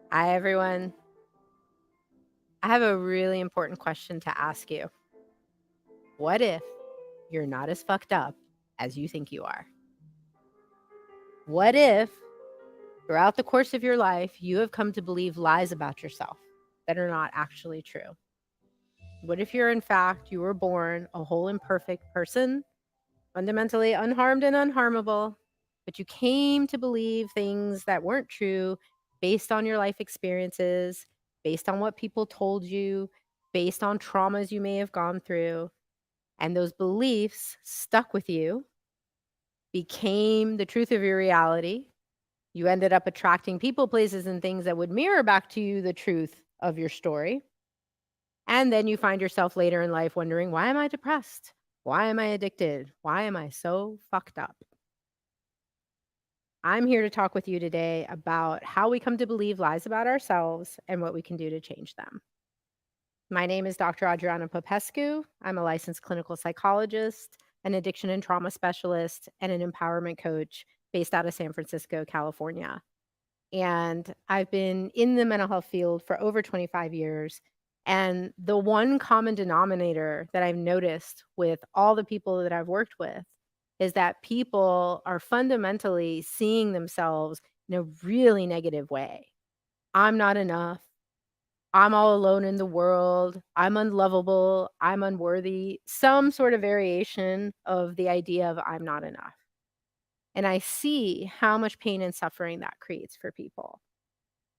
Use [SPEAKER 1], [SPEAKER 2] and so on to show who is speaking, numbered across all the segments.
[SPEAKER 1] Hi, everyone. I have a really important question to ask you. What if you're not as fucked up as you think you are? What if throughout the course of your life, you have come to believe lies about yourself that are not actually true? What if you're, in fact, you were born a whole and perfect person, fundamentally unharmed and unharmable, but you came to believe things that weren't true based on your life experiences, based on what people told you, based on traumas you may have gone through, and those beliefs stuck with you, became the truth of your reality. You ended up attracting people, places, and things that would mirror back to you the truth of your story. And then you find yourself later in life wondering, why am I depressed? Why am I addicted? Why am I so fucked up? I'm here to talk with you today about how we come to believe lies about ourselves and what we can do to change them. My name is Dr. Adriana Popescu. I'm a licensed clinical psychologist, an addiction and trauma specialist, and an empowerment coach based out of San Francisco, California. And I've been in the mental health field for over 25 years. And the one common denominator that I've noticed with all the people that I've worked with is that people are fundamentally seeing themselves in a really negative way. I'm not enough. I'm all alone in the world. I'm unlovable. I'm unworthy. Some sort of variation of the idea of I'm not enough. And I see how much pain and suffering that creates for people.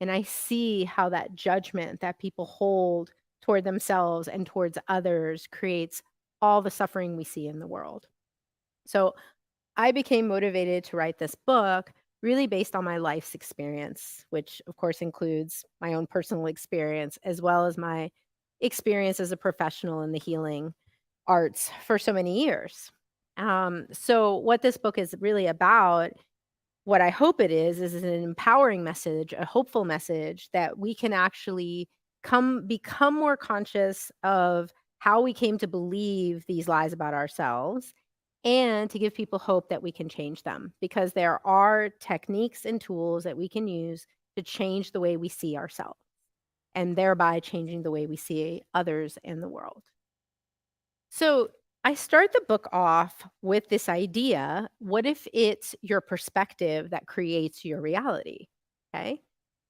[SPEAKER 1] And I see how that judgment that people hold toward themselves and towards others creates all the suffering we see in the world. So I became motivated to write this book really based on my life's experience, which of course includes my own personal experience as well as my experience as a professional in the healing arts for so many years. So what this book is really about, what I hope it is an empowering message, a hopeful message that we can actually become more conscious of how we came to believe these lies about ourselves and to give people hope that we can change them because there are techniques and tools that we can use to change the way we see ourselves and thereby changing the way we see others in the world. So I start the book off with this idea. What if it's your perspective that creates your reality? Okay.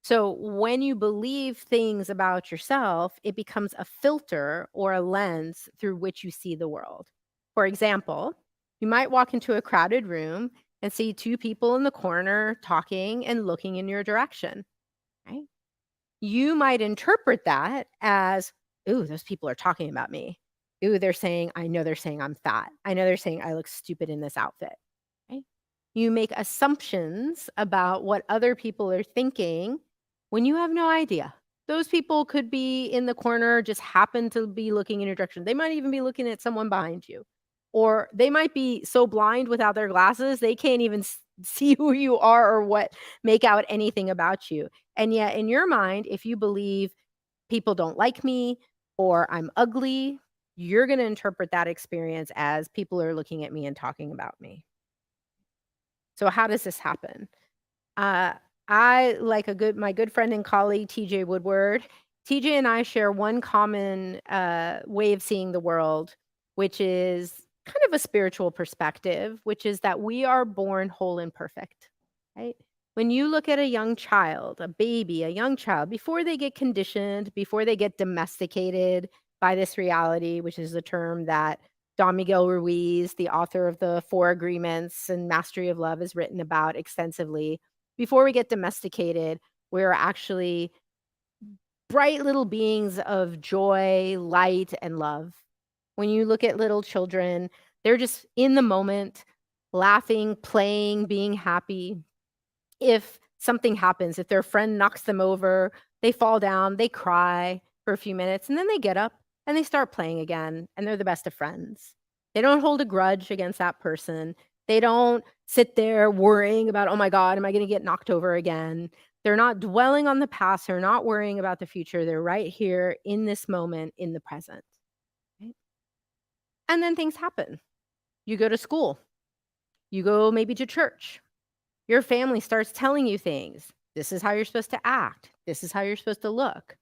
[SPEAKER 1] So when you believe things about yourself, it becomes a filter or a lens through which you see the world. For example, you might walk into a crowded room and see two people in the corner talking and looking in your direction. Right. You might interpret that as, ooh, those people are talking about me. Ooh, I know they're saying I'm fat. I know they're saying I look stupid in this outfit. Right? You make assumptions about what other people are thinking when you have no idea. Those people could be in the corner, just happen to be looking in your direction. They might even be looking at someone behind you. Or they might be so blind without their glasses, they can't even see who you are or make out anything about you. And yet, in your mind, if you believe people don't like me or I'm ugly, you're going to interpret that experience as people are looking at me and talking about me. So, how does this happen? Uh, I like my good friend and colleague TJ Woodward. TJ and I share one common way of seeing the world, which is kind of a spiritual perspective, which is that we are born whole and perfect, right? When you look at a young child, a baby, a young child, before they get conditioned, before they get domesticated by this reality, which is a term that Don Miguel Ruiz, the author of the Four Agreements and Mastery of Love, has written about extensively. Before we get domesticated, we're actually bright little beings of joy, light, and love. When you look at little children, they're just in the moment, laughing, playing, being happy. If something happens, if their friend knocks them over, they fall down, they cry for a few minutes, and then they get up and they start playing again, and they're the best of friends. They don't hold a grudge against that person. They don't sit there worrying about, oh my God, am I going to get knocked over again? They're not dwelling on the past. They're not worrying about the future. They're right here in this moment, in the present. Right? And then things happen. You go to school. You go maybe to church. Your family starts telling you things. This is how you're supposed to act. This is how you're supposed to look.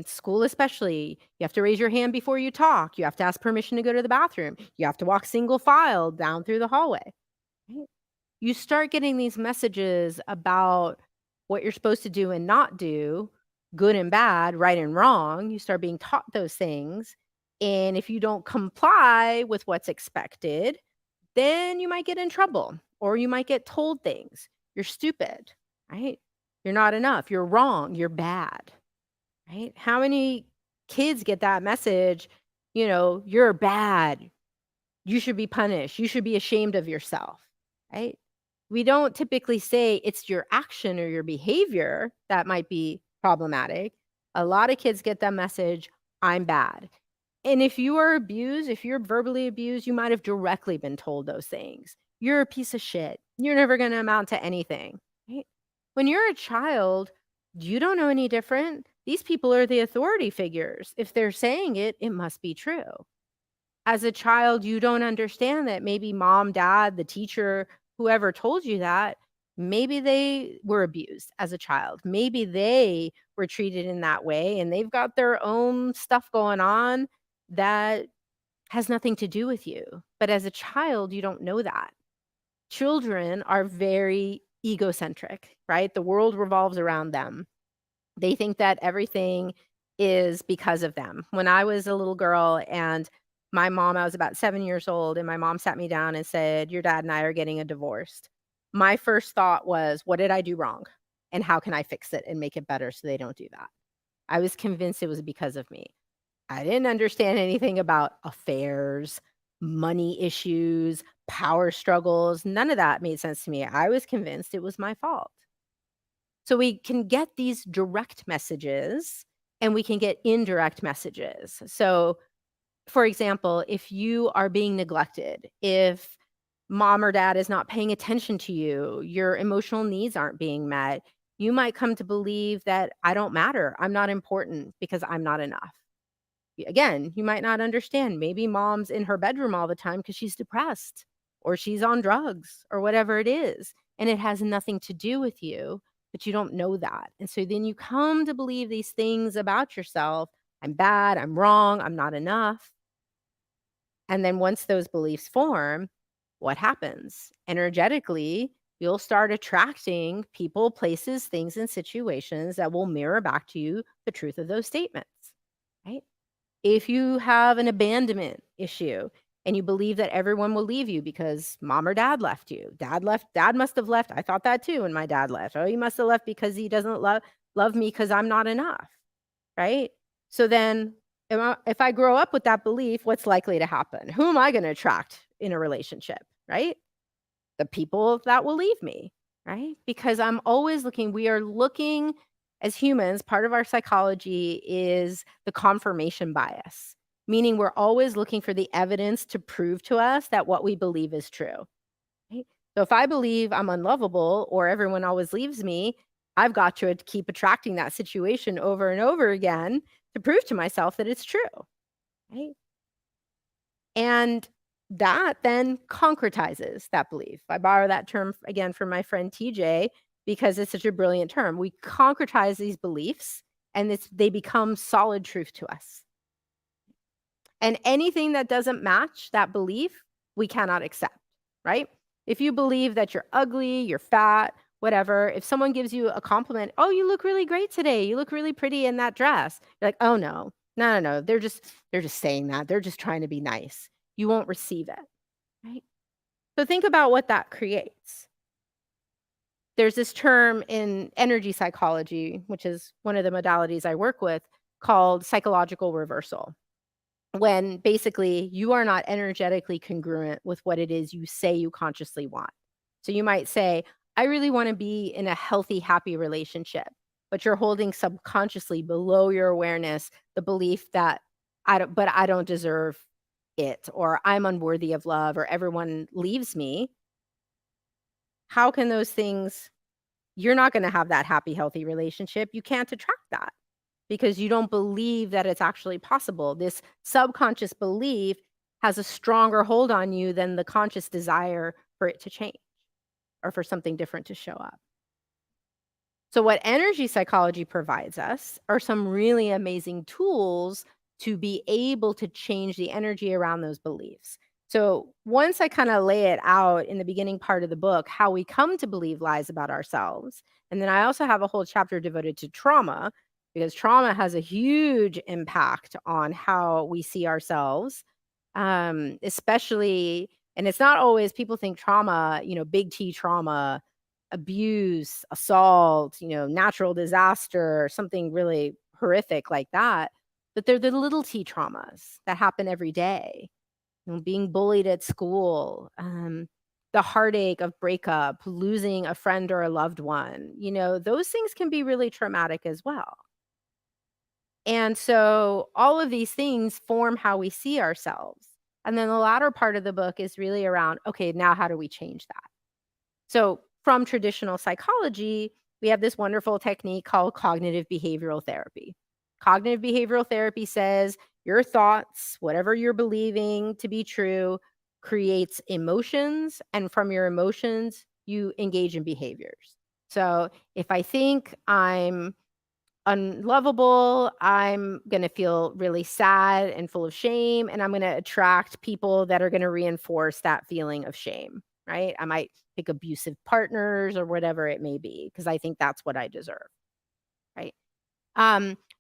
[SPEAKER 1] School especially, you have to raise your hand before you talk. You have to ask permission to go to the bathroom. You have to walk single file down through the hallway. Right? You start getting these messages about what you're supposed to do and not do, good and bad, right and wrong. You start being taught those things. And if you don't comply with what's expected, then you might get in trouble or you might get told things. You're stupid, right? You're not enough. You're wrong. You're bad, right? How many kids get that message? You're bad. You should be punished. You should be ashamed of yourself, right? We don't typically say it's your action or your behavior that might be problematic. A lot of kids get that message, I'm bad. And if you are abused, if you're verbally abused, you might have directly been told those things. You're a piece of shit. You're never going to amount to anything. Right? When you're a child, you don't know any different. These people are the authority figures. If they're saying it, it must be true. As a child, you don't understand that maybe mom, dad, the teacher, whoever told you that, maybe they were abused as a child. Maybe they were treated in that way and they've got their own stuff going on that has nothing to do with you. But as a child, you don't know that. Children are very egocentric, right? The world revolves around them. They think that everything is because of them. When I was a little girl and I was about 7 years old, and my mom sat me down and said, "Your dad and I are getting a divorce." My first thought was, "What did I do wrong? And how can I fix it and make it better so they don't do that?" I was convinced it was because of me. I didn't understand anything about affairs, money issues, power struggles. None of that made sense to me. I was convinced it was my fault. So we can get these direct messages and we can get indirect messages. So, for example, if you are being neglected, if mom or dad is not paying attention to you, your emotional needs aren't being met, you might come to believe that I don't matter. I'm not important because I'm not enough. Again, you might not understand. Maybe mom's in her bedroom all the time because she's depressed or she's on drugs or whatever it is. And it has nothing to do with you, but you don't know that. And so then you come to believe these things about yourself. I'm bad. I'm wrong. I'm not enough. And then once those beliefs form, what happens? Energetically, you'll start attracting people, places, things, and situations that will mirror back to you the truth of those statements, right? If you have an abandonment issue and you believe that everyone will leave you because mom or dad left you. Dad must have left. I thought that too when my dad left. Oh, he must have left because he doesn't love me because I'm not enough, right? So then if I grow up with that belief, what's likely to happen? Who am I going to attract in a relationship, right? The people that will leave me, right? Because we are looking as humans, part of our psychology is the confirmation bias, meaning we're always looking for the evidence to prove to us that what we believe is true. Right? So if I believe I'm unlovable or everyone always leaves me, I've got to keep attracting that situation over and over again to prove to myself that it's true. Right? And that then concretizes that belief. I borrow that term again from my friend TJ because it's such a brilliant term. We concretize these beliefs and they become solid truth to us. And anything that doesn't match that belief, we cannot accept, right? If you believe that you're ugly, you're fat, whatever, if someone gives you a compliment, "Oh, you look really great today. You look really pretty in that dress." You're like, "Oh no. No. They're just saying that. They're just trying to be nice." You won't receive it, right? So think about what that creates. There's this term in energy psychology, which is one of the modalities I work with, called psychological reversal. When basically you are not energetically congruent with what it is you say you consciously want. So you might say, "I really want to be in a healthy, happy relationship," but you're holding subconsciously below your awareness the belief that I don't deserve it, or I'm unworthy of love, or everyone leaves me. How can those things You're not gonna have that happy, healthy relationship. You can't attract that because you don't believe that it's actually possible. This subconscious belief has a stronger hold on you than the conscious desire for it to change or for something different to show up. So, what energy psychology provides us are some really amazing tools to be able to change the energy around those beliefs. So, once I kind of lay it out in the beginning part of the book, how we come to believe lies about ourselves. And then I also have a whole chapter devoted to trauma because trauma has a huge impact on how we see ourselves, especially, and it's not always people think trauma, big T trauma, abuse, assault, natural disaster, something really horrific like that. But they're the little T traumas that happen every day. Being bullied at school, the heartache of breakup, losing a friend or a loved one, those things can be really traumatic as well. And so all of these things form how we see ourselves. And then the latter part of the book is really around, okay, now how do we change that? So, from traditional psychology, we have this wonderful technique called cognitive behavioral therapy. Cognitive behavioral therapy says your thoughts, whatever you're believing to be true, creates emotions. And from your emotions, you engage in behaviors. So, if I think I'm unlovable, I'm going to feel really sad and full of shame, and I'm going to attract people that are going to reinforce that feeling of shame, right? I might pick abusive partners or whatever it may be because I think that's what I deserve, right?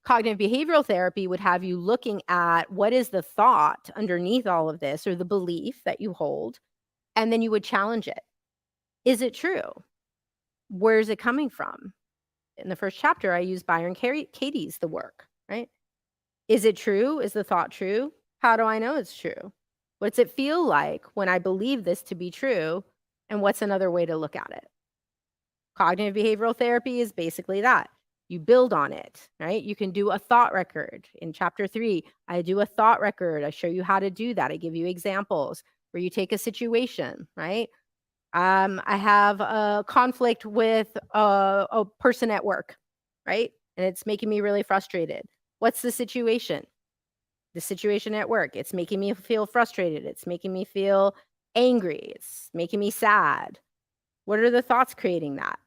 [SPEAKER 1] Cognitive behavioral therapy would have you looking at what is the thought underneath all of this or the belief that you hold, and then you would challenge it. Is it true? Where's it coming from? In the first chapter, I use Byron Katie's The Work, right? Is it true? Is the thought true? How do I know it's true? What's it feel like when I believe this to be true? And what's another way to look at it? Cognitive behavioral therapy is basically that. You build on it, right? You can do a thought record. In chapter 3, I do a thought record. I show you how to do that. I give you examples where you take a situation, right? I have a conflict with a person at work, right? And it's making me really frustrated. What's the situation? The situation at work. It's making me feel frustrated. It's making me feel angry. It's making me sad. What are the thoughts creating that?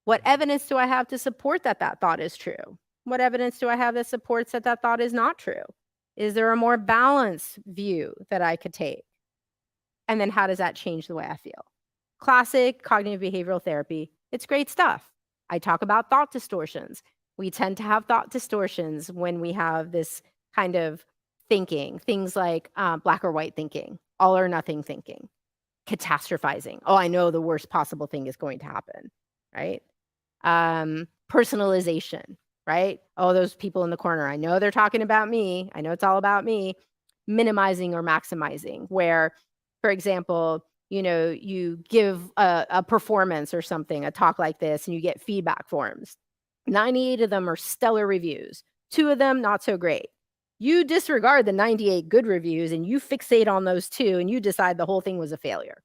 [SPEAKER 1] What evidence do I have to support that that thought is true? What evidence do I have that supports that that thought is not true? Is there a more balanced view that I could take? And then how does that change the way I feel? Classic cognitive behavioral therapy. It's great stuff. I talk about thought distortions. We tend to have thought distortions when we have this kind of thinking, things like black or white thinking, all or nothing thinking, catastrophizing. Oh, I know the worst possible thing is going to happen, right? Personalization, right? Oh, those people in the corner, I know they're talking about me. I know it's all about me. Minimizing or maximizing, where, for example, you give a performance or something, a talk like this, and you get feedback forms. 98 of them are stellar reviews. 2 of them, not so great. You disregard the 98 good reviews and you fixate on those 2 and you decide the whole thing was a failure.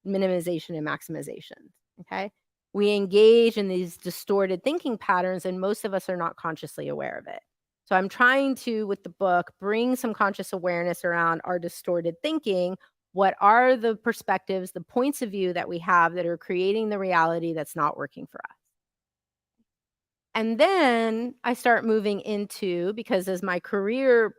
[SPEAKER 1] Minimization and maximization, okay? We engage in these distorted thinking patterns and most of us are not consciously aware of it. So I'm trying to, with the book, bring some conscious awareness around our distorted thinking. What are the perspectives, the points of view that we have that are creating the reality that's not working for us? And then I start moving into, because as my career,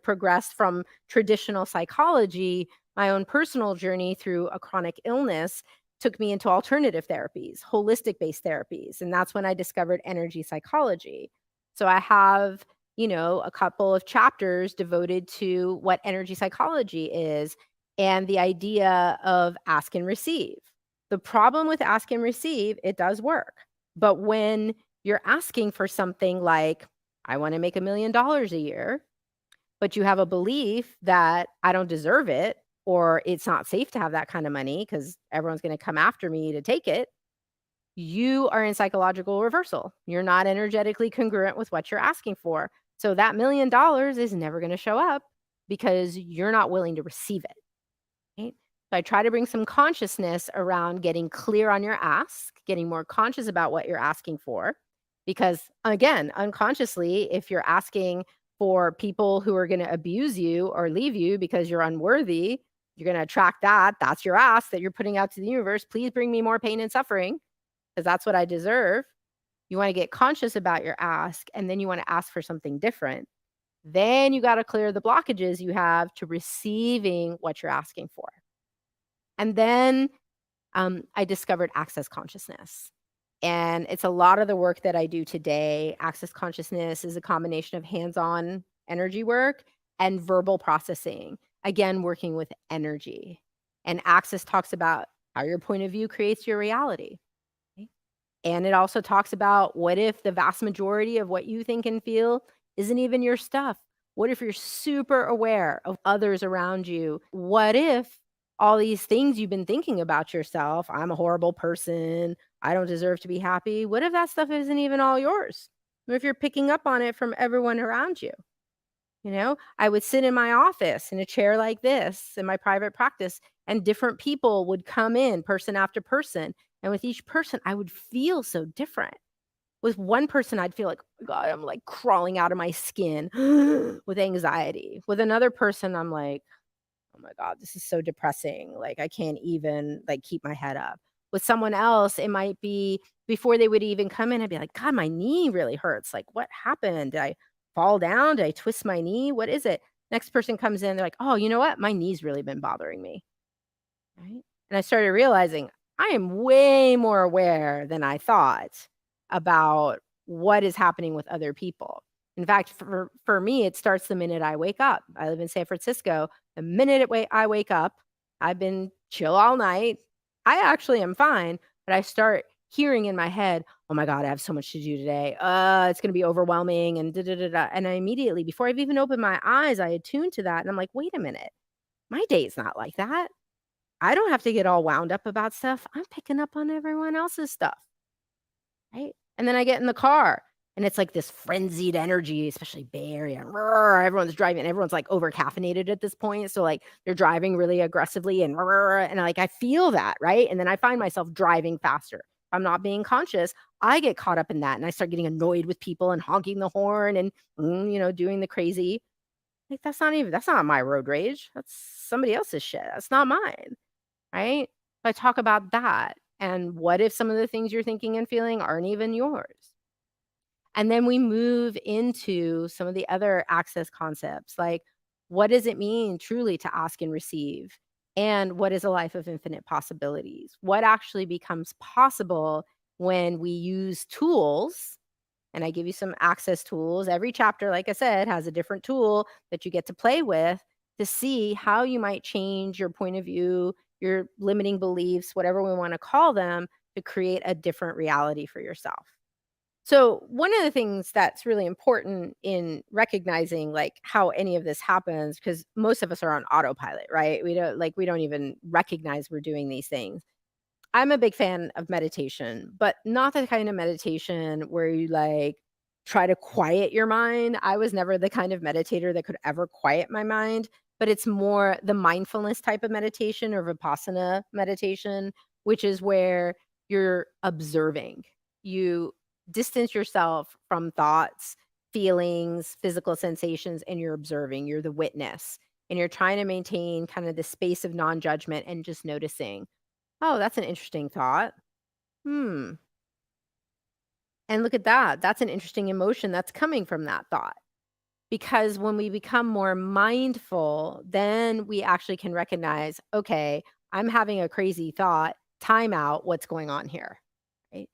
[SPEAKER 1] progressed from traditional psychology, my own personal journey through a chronic illness took me into alternative therapies, holistic based therapies. And that's when I discovered energy psychology. So I have, a couple of chapters devoted to what energy psychology is and the idea of ask and receive. The problem with ask and receive, it does work. But when you're asking for something like, I want to make $1 million a year, but you have a belief that I don't deserve it, or it's not safe to have that kind of money because everyone's going to come after me to take it, you are in psychological reversal. You're not energetically congruent with what you're asking for. So that $1 million is never going to show up because you're not willing to receive it. Right? So I try to bring some consciousness around getting clear on your ask, getting more conscious about what you're asking for. Because again, unconsciously, if you're asking for people who are going to abuse you or leave you because you're unworthy, you're going to attract that. That's your ask that you're putting out to the universe. Please bring me more pain and suffering. because that's what I deserve. You want to get conscious about your ask, and then you want to ask for something different. Then you got to clear the blockages you have to receiving what you're asking for. And then I discovered access consciousness. And it's a lot of the work that I do today. Access consciousness is a combination of hands on energy work and verbal processing. Again, working with energy. And access talks about how your point of view creates your reality. Okay? And it also talks about what if the vast majority of what you think and feel isn't even your stuff? What if you're super aware of others around you? What if all these things you've been thinking about yourself, I'm a horrible person, I don't deserve to be happy. What if that stuff isn't even all yours? What if you're picking up on it from everyone around you? I would sit in my office in a chair like this in my private practice, and different people would come in, person after person. And with each person, I would feel so different. With one person, I'd feel like, oh God, I'm like crawling out of my skin with anxiety. With another person, I'm like, oh my God, this is so depressing. Like I can't even like keep my head up. With someone else, it might be before they would even come in, I'd be like, God, my knee really hurts. Like, what happened? Did I fall down? Did I twist my knee? What is it? Next person comes in, they're like, oh, you know what? My knee's really been bothering me. Right. And I started realizing I am way more aware than I thought about what is happening with other people. In fact, for me, it starts the minute I wake up. I live in San Francisco. The minute I wake up, I've been chill all night. I actually am fine, but I start hearing in my head, "Oh my God, I have so much to do today. It's going to be overwhelming." And da da da da. And I immediately, before I've even opened my eyes, I attune to that, and I'm like, "Wait a minute, my day's not like that. I don't have to get all wound up about stuff. I'm picking up on everyone else's stuff." Right? And then I get in the car and it's like this frenzied energy, especially Bay Area. Roar, everyone's driving, everyone's like over caffeinated at this point. So like they're driving really aggressively and roar, and like I feel that, right? And then I find myself driving faster. If I'm not being conscious, I get caught up in that and I start getting annoyed with people and honking the horn and doing the crazy. Like that's not my road rage. That's somebody else's shit. That's not mine. Right? I talk about that, and what if some of the things you're thinking and feeling aren't even yours? And then we move into some of the other access concepts, like what does it mean truly to ask and receive? And what is a life of infinite possibilities? What actually becomes possible when we use tools? And I give you some access tools. Every chapter, like I said, has a different tool that you get to play with to see how you might change your point of view, your limiting beliefs, whatever we want to call them, to create a different reality for yourself. So, one of the things that's really important in recognizing like how any of this happens, because most of us are on autopilot, right? We don't even recognize we're doing these things. I'm a big fan of meditation, but not the kind of meditation where you like try to quiet your mind. I was never the kind of meditator that could ever quiet my mind, but it's more the mindfulness type of meditation or Vipassana meditation, which is where you're observing. You distance yourself from thoughts, feelings, physical sensations, and you're observing. You're the witness, and you're trying to maintain kind of the space of non judgment and just noticing. Oh, that's an interesting thought. Hmm. And look at that. That's an interesting emotion that's coming from that thought. Because when we become more mindful, then we actually can recognize, okay, I'm having a crazy thought. Time out. What's going on here? Right?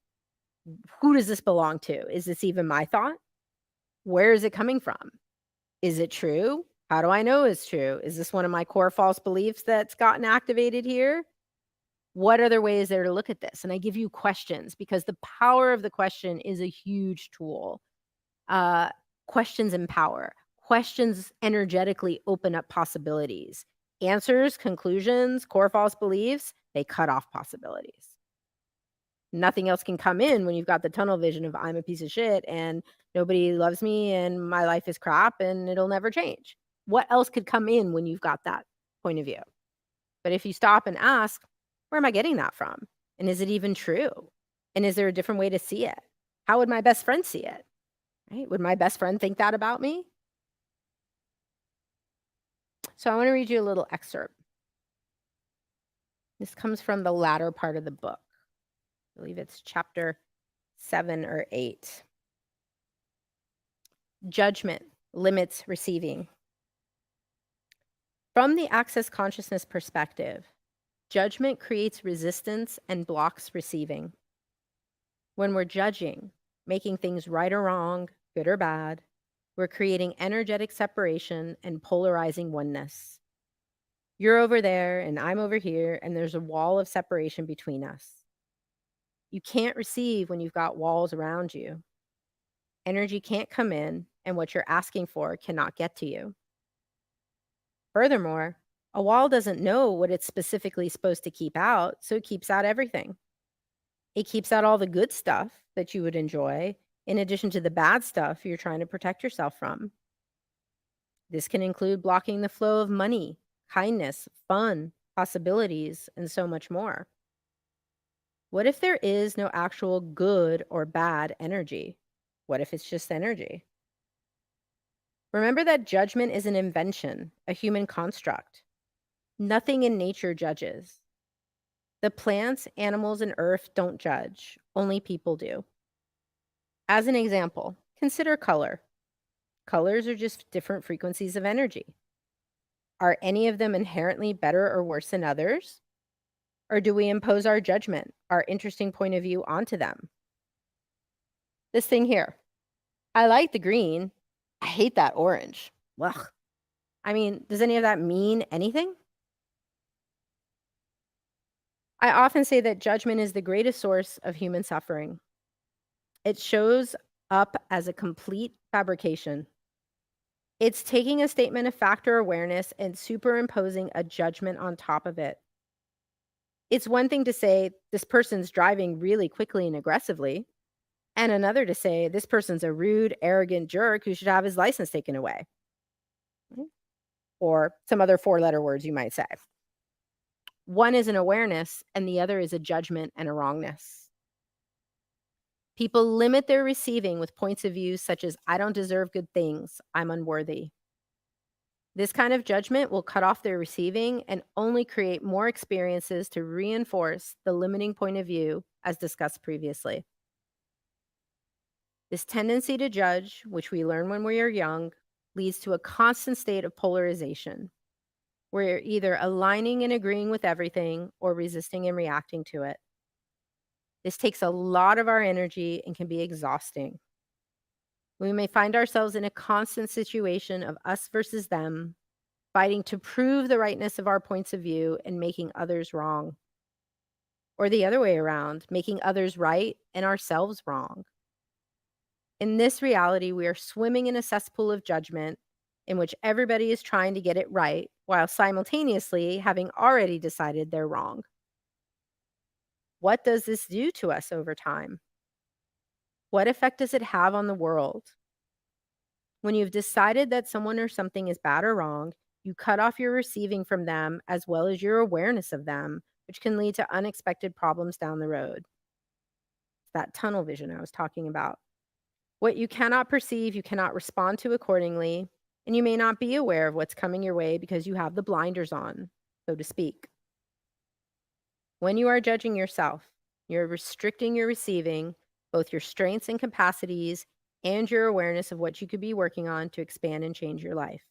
[SPEAKER 1] Who does this belong to? Is this even my thought? Where is it coming from? Is it true? How do I know it's true? Is this one of my core false beliefs that's gotten activated here? What other way is there to look at this? And I give you questions because the power of the question is a huge tool. Uh, Questions empower. Questions energetically open up possibilities. Answers, conclusions, core false beliefs, they cut off possibilities. Nothing else can come in when you've got the tunnel vision of I'm a piece of shit and nobody loves me and my life is crap and it'll never change. What else could come in when you've got that point of view? But if you stop and ask, where am I getting that from? And is it even true? And is there a different way to see it? How would my best friend see it? Right? Would my best friend think that about me? So I want to read you a little excerpt. This comes from the latter part of the book. I believe it's chapter 7 or 8. Judgment limits receiving. From the access consciousness perspective, judgment creates resistance and blocks receiving. When we're judging, making things right or wrong, good or bad, we're creating energetic separation and polarizing oneness. You're over there and I'm over here, and there's a wall of separation between us. You can't receive when you've got walls around you. Energy can't come in, and what you're asking for cannot get to you. Furthermore, a wall doesn't know what it's specifically supposed to keep out, so it keeps out everything. It keeps out all the good stuff that you would enjoy, in addition to the bad stuff you're trying to protect yourself from. This can include blocking the flow of money, kindness, fun, possibilities, and so much more. What if there is no actual good or bad energy? What if it's just energy? Remember that judgment is an invention, a human construct. Nothing in nature judges. The plants, animals, and earth don't judge. Only people do. As an example, consider color. Colors are just different frequencies of energy. Are any of them inherently better or worse than others? Or do we impose our judgment, our interesting point of view onto them? This thing here. I like the green. I hate that orange. Ugh. I mean, does any of that mean anything? I often say that judgment is the greatest source of human suffering. It shows up as a complete fabrication. It's taking a statement of fact or awareness and superimposing a judgment on top of it. It's one thing to say, this person's driving really quickly and aggressively, and another to say, this person's a rude, arrogant jerk who should have his license taken away. Or some other four-letter words you might say. One is an awareness, and the other is a judgment and a wrongness. People limit their receiving with points of view such as, I don't deserve good things, I'm unworthy. This kind of judgment will cut off their receiving and only create more experiences to reinforce the limiting point of view, as discussed previously. This tendency to judge, which we learn when we are young, leads to a constant state of polarization. We're either aligning and agreeing with everything or resisting and reacting to it. This takes a lot of our energy and can be exhausting. We may find ourselves in a constant situation of us versus them, fighting to prove the rightness of our points of view and making others wrong. Or the other way around, making others right and ourselves wrong. In this reality, we are swimming in a cesspool of judgment in which everybody is trying to get it right while simultaneously having already decided they're wrong. What does this do to us over time? What effect does it have on the world? When you've decided that someone or something is bad or wrong, you cut off your receiving from them as well as your awareness of them, which can lead to unexpected problems down the road. It's that tunnel vision I was talking about. What you cannot perceive, you cannot respond to accordingly, and you may not be aware of what's coming your way because you have the blinders on, so to speak. When you are judging yourself, you're restricting your receiving, both your strengths and capacities, and your awareness of what you could be working on to expand and change your life.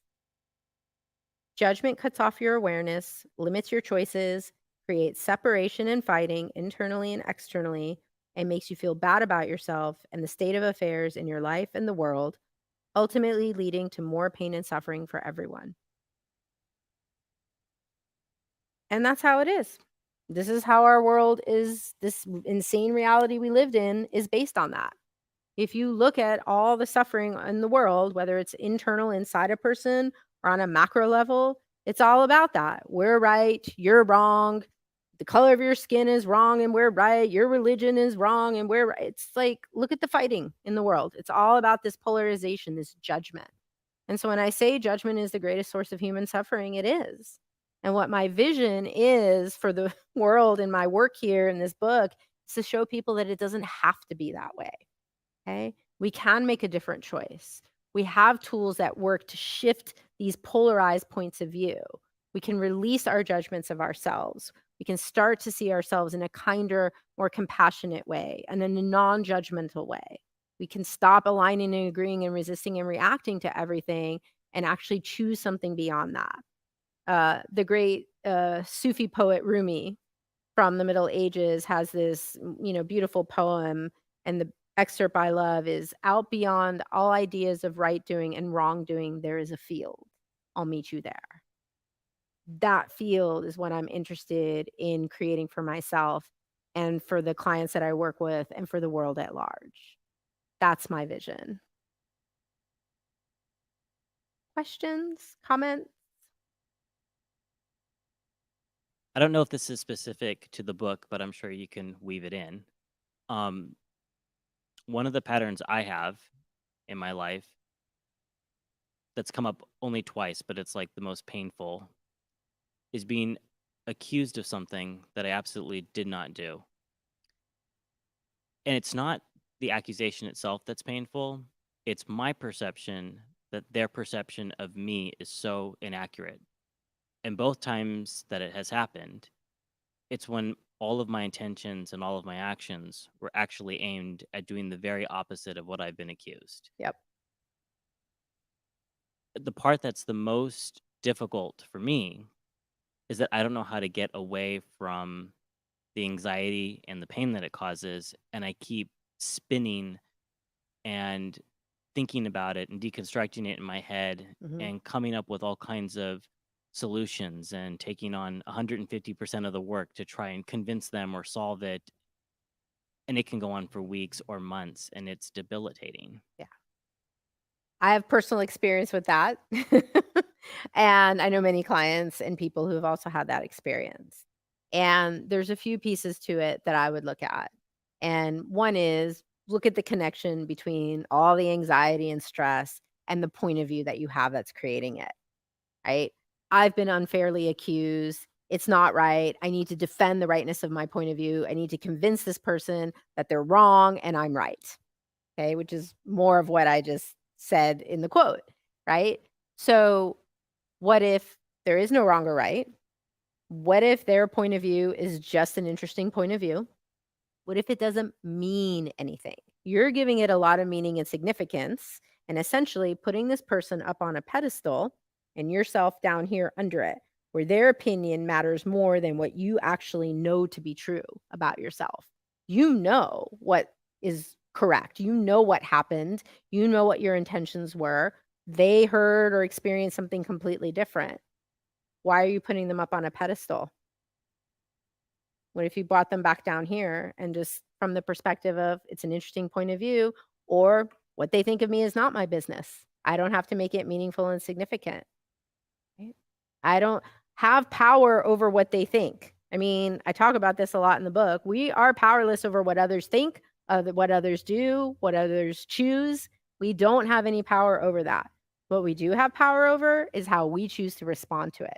[SPEAKER 1] Judgment cuts off your awareness, limits your choices, creates separation and fighting internally and externally, and makes you feel bad about yourself and the state of affairs in your life and the world, ultimately leading to more pain and suffering for everyone. And that's how it is. This is how our world is. This insane reality we lived in is based on that. If you look at all the suffering in the world, whether it's internal inside a person or on a macro level, it's all about that. We're right, you're wrong. The color of your skin is wrong and we're right. Your religion is wrong and we're right. It's like, look at the fighting in the world. It's all about this polarization, this judgment. And so when I say judgment is the greatest source of human suffering, it is. And what my vision is for the world in my work here in this book is to show people that it doesn't have to be that way. Okay? We can make a different choice. We have tools that work to shift these polarized points of view. We can release our judgments of ourselves. We can start to see ourselves in a kinder, more compassionate way and in a non-judgmental way. We can stop aligning and agreeing and resisting and reacting to everything and actually choose something beyond that. The great Sufi poet Rumi from the Middle Ages has this, beautiful poem, and the excerpt I love is, "Out beyond all ideas of right doing and wrongdoing, there is a field. I'll meet you there." That field is what I'm interested in creating for myself and for the clients that I work with and for the world at large. That's my vision. Questions? Comments?
[SPEAKER 2] I don't know if this is specific to the book, but I'm sure you can weave it in. Um, One of the patterns I have in my life that's come up only twice, but it's like the most painful, is being accused of something that I absolutely did not do. And it's not the accusation itself that's painful, it's my perception that their perception of me is so inaccurate. And both times that it has happened, it's when all of my intentions and all of my actions were actually aimed at doing the very opposite of what I've been accused.
[SPEAKER 1] Yep.
[SPEAKER 2] The part that's the most difficult for me is that I don't know how to get away from the anxiety and the pain that it causes. And I keep spinning and thinking about it and deconstructing it in my head
[SPEAKER 1] Mhm.
[SPEAKER 2] and coming up with all kinds of solutions and taking on 150% of the work to try and convince them or solve it. And it can go on for weeks or months and it's debilitating.
[SPEAKER 1] Yeah. I have personal experience with that. And I know many clients and people who have also had that experience. And there's a few pieces to it that I would look at. And one is look at the connection between all the anxiety and stress and the point of view that you have that's creating it, right? I've been unfairly accused. It's not right. I need to defend the rightness of my point of view. I need to convince this person that they're wrong and I'm right. Okay, which is more of what I just said in the quote, right? So, what if there is no wrong or right? What if their point of view is just an interesting point of view? What if it doesn't mean anything? You're giving it a lot of meaning and significance and essentially putting this person up on a pedestal and yourself down here under it, where their opinion matters more than what you actually know to be true about yourself. You know what is correct. You know what happened. You know what your intentions were. They heard or experienced something completely different. Why are you putting them up on a pedestal? What if you brought them back down here and just from the perspective of it's an interesting point of view, or what they think of me is not my business. I don't have to make it meaningful and significant. Right? I don't have power over what they think. I mean, I talk about this a lot in the book. We are powerless over what others think, what others do, what others choose. We don't have any power over that. What we do have power over is how we choose to respond to it.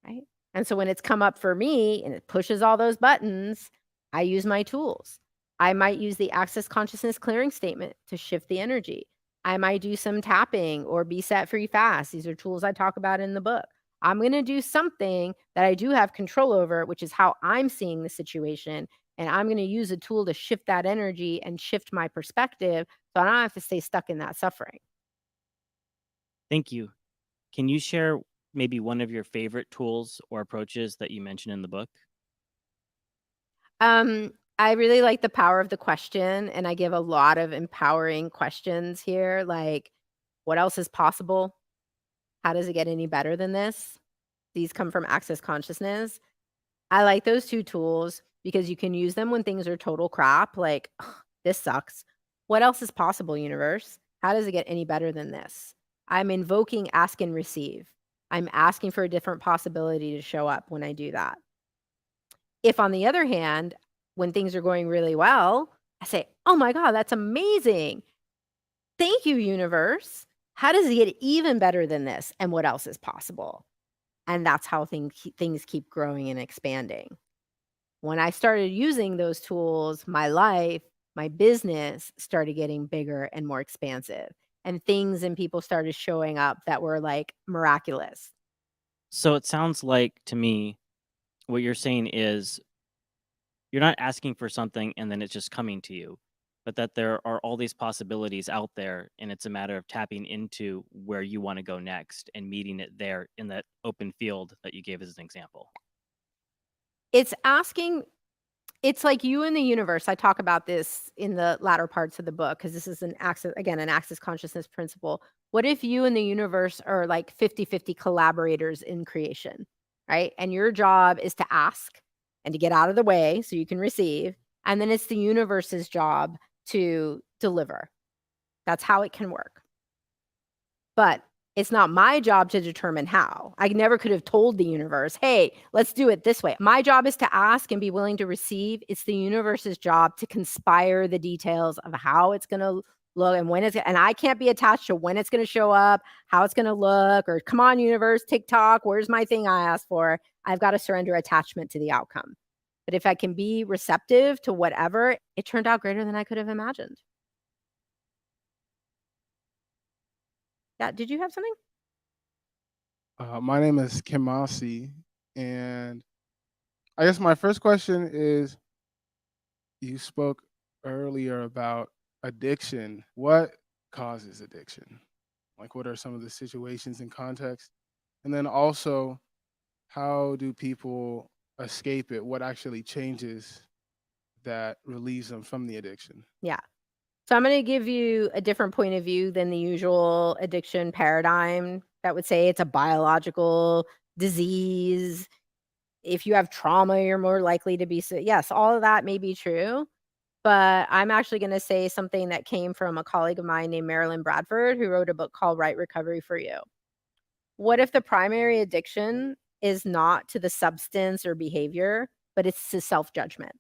[SPEAKER 1] Right? And so when it's come up for me and it pushes all those buttons, I use my tools. I might use the access consciousness clearing statement to shift the energy. I might do some tapping or be set free fast. These are tools I talk about in the book. I'm going to do something that I do have control over, which is how I'm seeing the situation. And I'm going to use a tool to shift that energy and shift my perspective so I don't have to stay stuck in that suffering.
[SPEAKER 2] Thank you. Can you share maybe one of your favorite tools or approaches that you mentioned in the book?
[SPEAKER 1] I really like the power of the question, and I give a lot of empowering questions here, like, "What else is possible? How does it get any better than this?" These come from Access Consciousness. I like those 2 tools because you can use them when things are total crap, like, "Ugh, this sucks. What else is possible, universe? How does it get any better than this?" I'm invoking ask and receive. I'm asking for a different possibility to show up when I do that. If on the other hand, when things are going really well, I say, "Oh my god, that's amazing. Thank you, universe. How does it get even better than this? And what else is possible?" And that's how things keep growing and expanding. When I started using those tools, my life, my business started getting bigger and more expansive, and things and people started showing up that were, like, miraculous.
[SPEAKER 2] So it sounds like to me what you're saying is you're not asking for something and then it's just coming to you, but that there are all these possibilities out there, and it's a matter of tapping into where you want to go next and meeting it there in that open field that you gave as an example.
[SPEAKER 1] It's asking It's like you and the universe. I talk about this in the latter parts of the book because this is an access consciousness principle. What if you and the universe are like 50-50 collaborators in creation, right? And your job is to ask and to get out of the way so you can receive. And then it's the universe's job to deliver. That's how it can work. But it's not my job to determine how. I never could have told the universe, hey, let's do it this way. My job is to ask and be willing to receive. It's the universe's job to conspire the details of how it's going to look and when and I can't be attached to when it's going to show up, how it's going to look, or come on, universe, TikTok, where's my thing I asked for? I've got to surrender attachment to the outcome. But if I can be receptive to whatever, it turned out greater than I could have imagined. Yeah. Did you have something?
[SPEAKER 3] My name is Kimasi, and I guess my first question is, you spoke earlier about addiction. What causes addiction? Like, what are some of the situations and contexts? And then also, how do people escape it? What actually changes that relieves them from the addiction?
[SPEAKER 1] Yeah. So I'm going to give you a different point of view than the usual addiction paradigm that would say it's a biological disease. If you have trauma, you're more likely to be sick. Yes, all of that may be true. But I'm actually going to say something that came from a colleague of mine named Marilyn Bradford, who wrote a book called Right Recovery for You. What if the primary addiction is not to the substance or behavior, but it's to self judgment?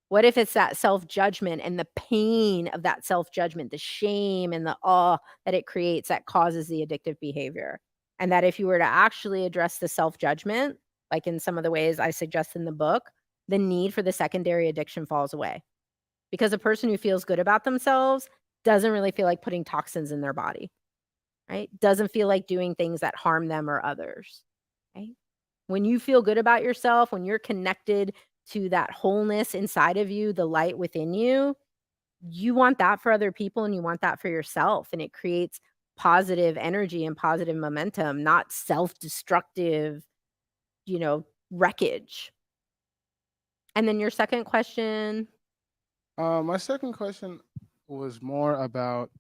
[SPEAKER 1] What if it's that self-judgment and the pain of that self-judgment, the shame and the awe that it creates that causes the addictive behavior? And that if you were to actually address the self-judgment, like in some of the ways I suggest in the book, the need for the secondary addiction falls away. Because a person who feels good about themselves doesn't really feel like putting toxins in their body, right? Doesn't feel like doing things that harm them or others, right? When you feel good about yourself, when you're connected to that wholeness inside of you, the light within you, you want that for other people and you want that for yourself. And it creates positive energy and positive momentum, not self destructive, wreckage. And then your second question.
[SPEAKER 3] My second question was more about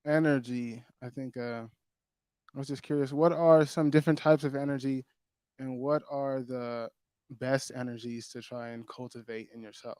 [SPEAKER 3] energy. I think I was just curious, what are some different types of energy, and what are the best energies to try and cultivate in yourself?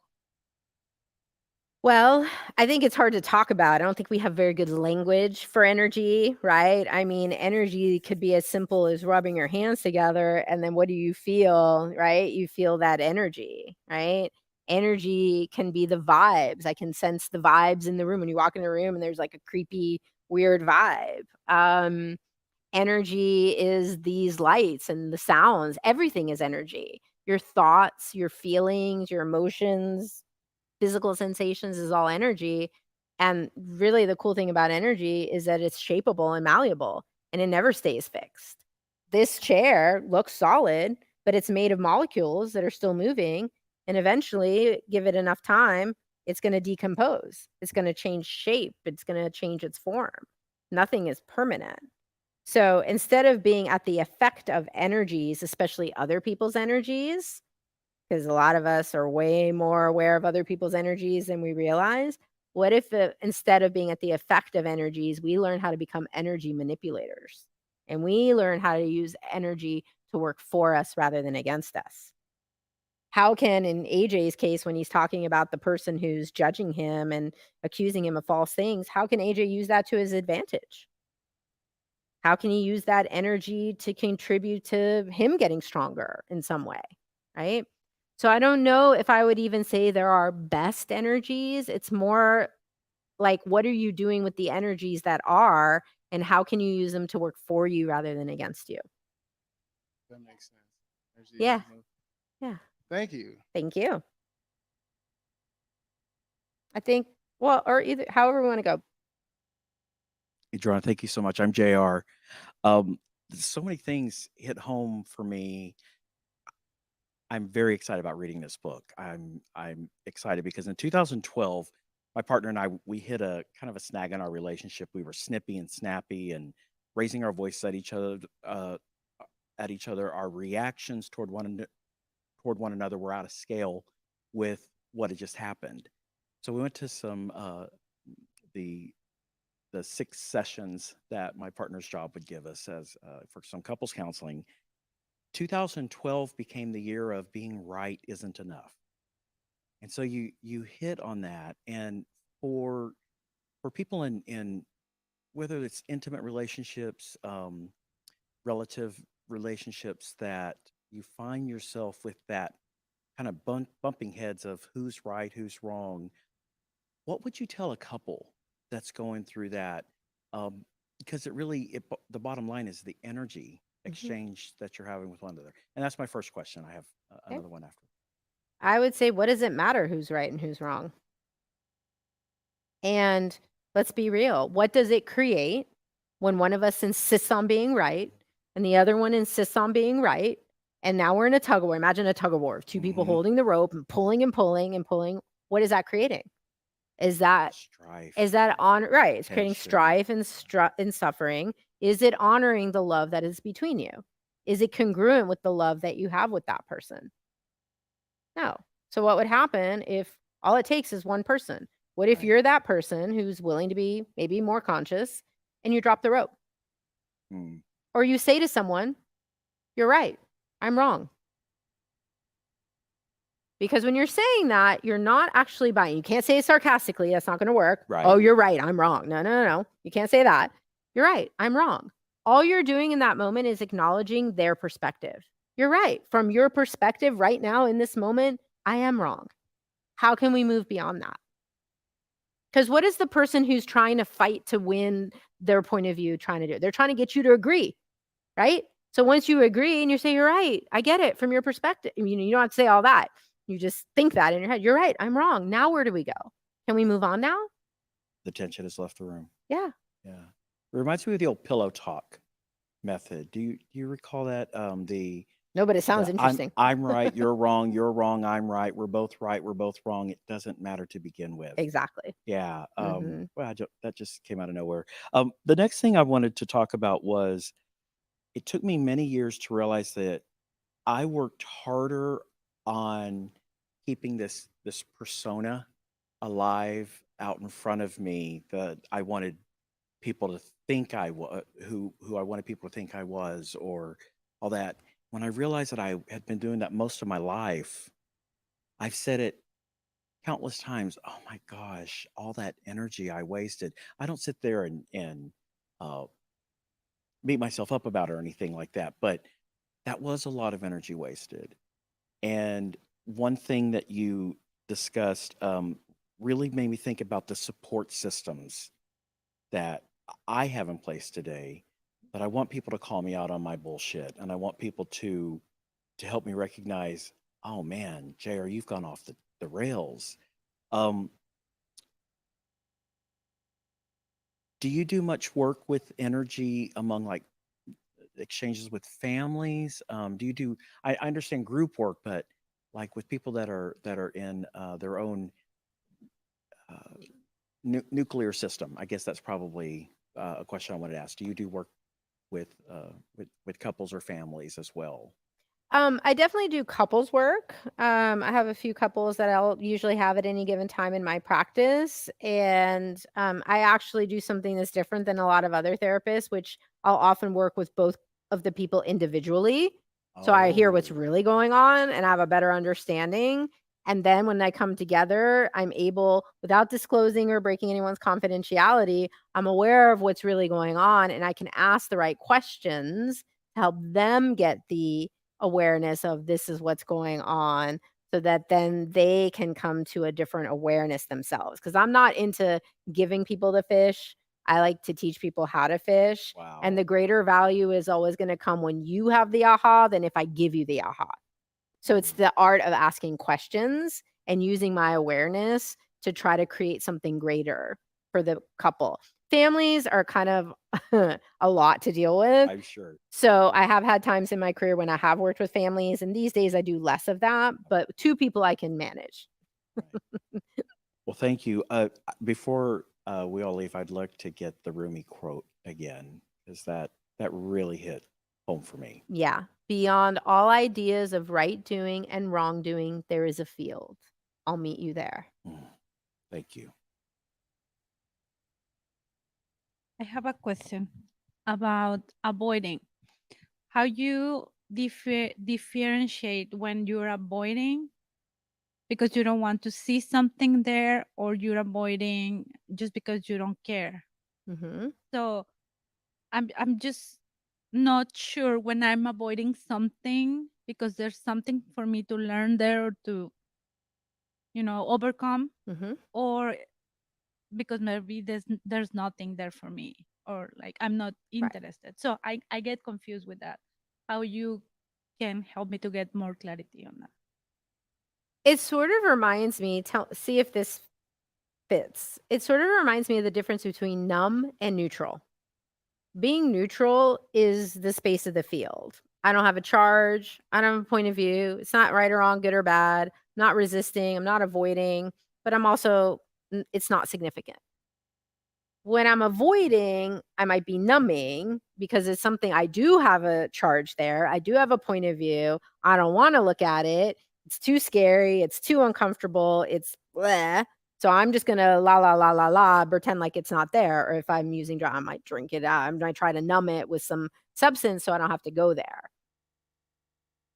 [SPEAKER 1] Well, I think it's hard to talk about. I don't think we have very good language for energy, right? I mean, energy could be as simple as rubbing your hands together, and then what do you feel, right? You feel that energy, right? Energy can be the vibes. I can sense the vibes in the room when you walk in the room and there's like a creepy, weird vibe. Energy is these lights and the sounds. Everything is energy. Your thoughts, your feelings, your emotions, physical sensations is all energy. And really, the cool thing about energy is that it's shapeable and malleable and it never stays fixed. This chair looks solid, but it's made of molecules that are still moving. And eventually, give it enough time, it's going to decompose. It's going to change shape. It's going to change its form. Nothing is permanent. So instead of being at the effect of energies, especially other people's energies, because a lot of us are way more aware of other people's energies than we realize. What if instead of being at the effect of energies, we learn how to become energy manipulators and we learn how to use energy to work for us rather than against us? How can, in AJ's case, when he's talking about the person who's judging him and accusing him of false things, how can AJ use that to his advantage? How can he use that energy to contribute to him getting stronger in some way, right? So I don't know if I would even say there are best energies. It's more like, what are you doing with the energies that are, and how can you use them to work for you rather than against you?
[SPEAKER 3] That makes sense. Energy is
[SPEAKER 1] Yeah.
[SPEAKER 3] love.
[SPEAKER 1] Yeah.
[SPEAKER 3] Thank you.
[SPEAKER 1] Thank you. I think, well, or either, however we want to go.
[SPEAKER 4] Adriana, thank you so much. I'm JR. Um, so many things hit home for me. I'm very excited about reading this book. I'm excited because in 2012, my partner and I, we hit a kind of a snag in our relationship. We were snippy and snappy and raising our voice at each other. Our reactions toward one another were out of scale with what had just happened. So we went to some the 6 sessions that my partner's job would give us as for some couples counseling. 2012 became the year of being right isn't enough. And so you hit on that. And for people in whether it's intimate relationships, relative relationships, that you find yourself with that kind of bumping heads of who's right, who's wrong. What would you tell a couple that's going through that? Because the bottom line is the energy
[SPEAKER 1] Mhm.
[SPEAKER 4] exchange that you're having with one another. And that's my first question. I have
[SPEAKER 1] Okay.
[SPEAKER 4] another one after.
[SPEAKER 1] I would say, what does it matter who's right and who's wrong? And let's be real. What does it create when one of us insists on being right and the other one insists on being right? And now we're in a tug of war. Imagine a tug of war of two people
[SPEAKER 4] Mhm.
[SPEAKER 1] holding the rope and pulling and pulling and pulling. What is that creating? Is that
[SPEAKER 4] Strife,
[SPEAKER 1] on right? It's creating
[SPEAKER 4] tension.
[SPEAKER 1] strife and suffering. Is it honoring the love that is between you? Is it congruent with the love that you have with that person? No. So what would happen if all it takes is one person? What if
[SPEAKER 4] Right.
[SPEAKER 1] you're that person who's willing to be maybe more conscious and you drop the rope?
[SPEAKER 4] Mm.
[SPEAKER 1] Or you say to someone, "You're right. I'm wrong." Because when you're saying that, you're not actually buying. You can't say it sarcastically. That's not going to work.
[SPEAKER 4] Right.
[SPEAKER 1] Oh, you're right. I'm wrong. No, no, no, no. You can't say that. You're right. I'm wrong. All you're doing in that moment is acknowledging their perspective. You're right. From your perspective right now in this moment, I am wrong. How can we move beyond that? Because what is the person who's trying to fight to win their point of view trying to do? They're trying to get you to agree, right? So once you agree and you say, "You're right, I get it from your perspective," you don't have to say all that. You just think that in your head. You're right, I'm wrong. Now where do we go? Can we move on now?
[SPEAKER 4] The tension has left the room.
[SPEAKER 1] Yeah.
[SPEAKER 4] Yeah. It reminds me of the old pillow talk method. Do you recall that?
[SPEAKER 1] No, but it sounds
[SPEAKER 4] the
[SPEAKER 1] interesting.
[SPEAKER 4] I'm right, you're wrong, I'm right, we're both wrong. It doesn't matter to begin with.
[SPEAKER 1] Exactly.
[SPEAKER 4] Yeah.
[SPEAKER 1] Mhm.
[SPEAKER 4] Well, that just came out of nowhere. The next thing I wanted to talk about was it took me many years to realize that I worked harder on keeping this persona alive out in front of me that I wanted people to think I was, who I wanted people to think I was, or all that. When I realized that I had been doing that most of my life, I've said it countless times. Oh my gosh, all that energy I wasted. I don't sit there and uh, beat myself up about it or anything like that, but that was a lot of energy wasted. And one thing that you discussed really made me think about the support systems that I have in place today. But I want people to call me out on my bullshit, and I want people to help me recognize, oh man, JR, you've gone off the rails. Um, do you do much work with energy among like exchanges with families? Do you do? I understand group work, but like with people that are in their own nuclear system, I guess that's probably a question I wanted to ask. Do you do work with couples or families as well?
[SPEAKER 1] I definitely do couples work. I have a few couples that I'll usually have at any given time in my practice. And I actually do something that's different than a lot of other therapists, which I'll often work with both of the people individually. So I hear what's
[SPEAKER 4] Oh,
[SPEAKER 1] really going on and I have a better understanding. And then when I come together, I'm able, without disclosing or breaking anyone's confidentiality, I'm aware of what's really going on and I can ask the right questions to help them get the awareness of this is what's going on so that then they can come to a different awareness themselves. Because I'm not into giving people the fish. I like to teach people how to fish. And
[SPEAKER 4] wow.
[SPEAKER 1] the greater value is always going to come when you have the aha than if I give you the aha. So it's
[SPEAKER 4] Mm,
[SPEAKER 1] the art of asking questions and using my awareness to try to create something greater. for the couple. Families are kind of a lot to deal with.
[SPEAKER 4] I'm sure.
[SPEAKER 1] So I have had times in my career when I have worked with families, and these days I do less of that, but 2 people I can manage.
[SPEAKER 4] Well, thank you. Before we all leave, I'd like to get the Rumi quote again, because that really hit home for me.
[SPEAKER 1] Yeah. Beyond all ideas of right doing and wrongdoing, there is a field. I'll meet you there.
[SPEAKER 4] Thank you.
[SPEAKER 5] I have a question about avoiding. How you differentiate when you're avoiding because you don't want to see something there, or you're avoiding just because you don't care.
[SPEAKER 1] Mhm.
[SPEAKER 5] So I'm just not sure when I'm avoiding something because there's something for me to learn there or to, overcome,
[SPEAKER 1] Mhm.
[SPEAKER 5] or because maybe there's nothing there for me, or like I'm not
[SPEAKER 1] Right.
[SPEAKER 5] interested. So I get confused with that. How you can help me to get more clarity on that?
[SPEAKER 1] It sort of reminds me, see if this fits. It sort of reminds me of the difference between numb and neutral. Being neutral is the space of the field. I don't have a charge. I don't have a point of view. It's not right or wrong, good or bad. I'm not resisting. I'm not avoiding, but I'm also, it's not significant. When I'm avoiding, I might be numbing because it's something I do have a charge there. I do have a point of view. I don't want to look at it. It's too scary. It's too uncomfortable. It's bleh. So I'm just going to la, pretend like it's not there. Or if I'm using drugs, I might drink it out. I might try to numb it with some substance so I don't have to go there.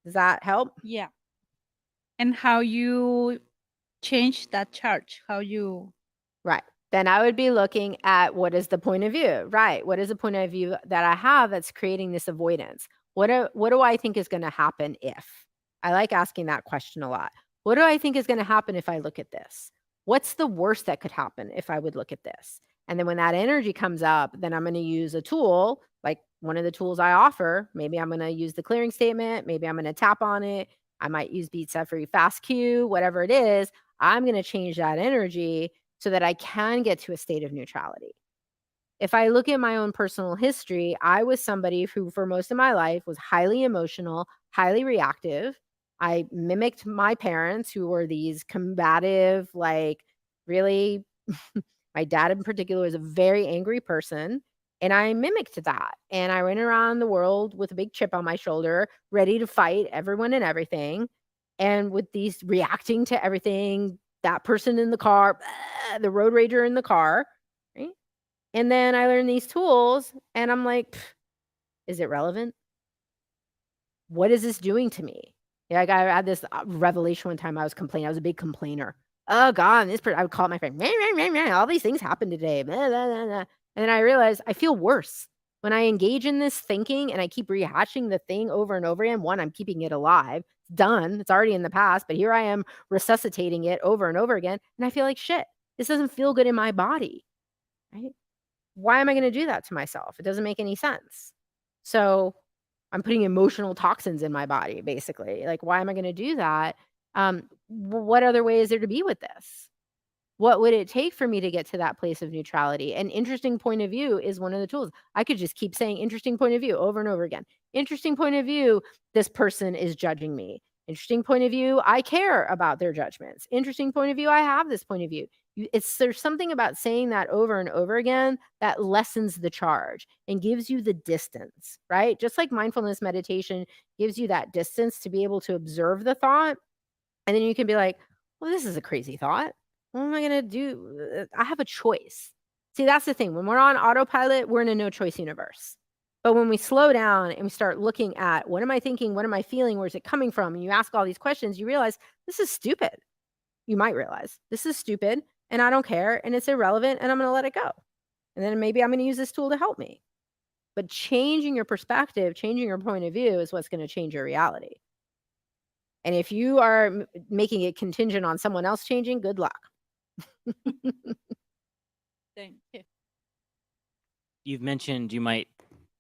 [SPEAKER 1] Does that help?
[SPEAKER 5] Yeah. And how you change that charge? How you
[SPEAKER 1] Right. Then I would be looking at what is the point of view, right? What is the point of view that I have that's creating this avoidance? What do I think is going to happen if? I like asking that question a lot. What do I think is going to happen if I look at this? What's the worst that could happen if I would look at this? And then when that energy comes up, then I'm going to use a tool, like one of the tools I offer. Maybe I'm going to use the clearing statement. Maybe I'm going to tap on it. I might use Beats Every Fast Cue, whatever it is. I'm going to change that energy so that I can get to a state of neutrality. If I look at my own personal history, I was somebody who, for most of my life, was highly emotional, highly reactive. I mimicked my parents, who were these combative, like really, my dad in particular was a very angry person. And I mimicked that. And I went around the world with a big chip on my shoulder, ready to fight everyone and everything. And with these reacting to everything, that person in the car, the road rager in the car, right? And then I learned these tools and I'm like, is it relevant? What is this doing to me? Like I had this revelation one time. I was complaining. I was a big complainer. Oh God, I would call my friend. All these things happened today. Blah, blah, blah, blah. And then I realized I feel worse when I engage in this thinking and I keep rehashing the thing over and over again. One, I'm keeping it alive. It's done. It's already in the past. But here I am resuscitating it over and over again. And I feel like shit. This doesn't feel good in my body. Right? Why am I going to do that to myself? It doesn't make any sense. So I'm putting emotional toxins in my body, basically. Like, why am I going to do that? What other way is there to be with this? What would it take for me to get to that place of neutrality? An interesting point of view is one of the tools. I could just keep saying interesting point of view over and over again. Interesting point of view, this person is judging me. Interesting point of view, I care about their judgments. Interesting point of view, I have this point of view. There's something about saying that over and over again that lessens the charge and gives you the distance, right? Just like mindfulness meditation gives you that distance to be able to observe the thought. And then you can be like, well, this is a crazy thought. What am I going to do? I have a choice. See, that's the thing. When we're on autopilot, we're in a no choice universe. But when we slow down and we start looking at what am I thinking? What am I feeling? Where's it coming from? And you ask all these questions, you realize this is stupid. You might realize this is stupid and I don't care and it's irrelevant and I'm going to let it go. And then maybe I'm going to use this tool to help me. But changing your perspective, changing your point of view is what's going to change your reality. And if you are making it contingent on someone else changing, good luck.
[SPEAKER 5] Thank you.
[SPEAKER 2] You've mentioned you might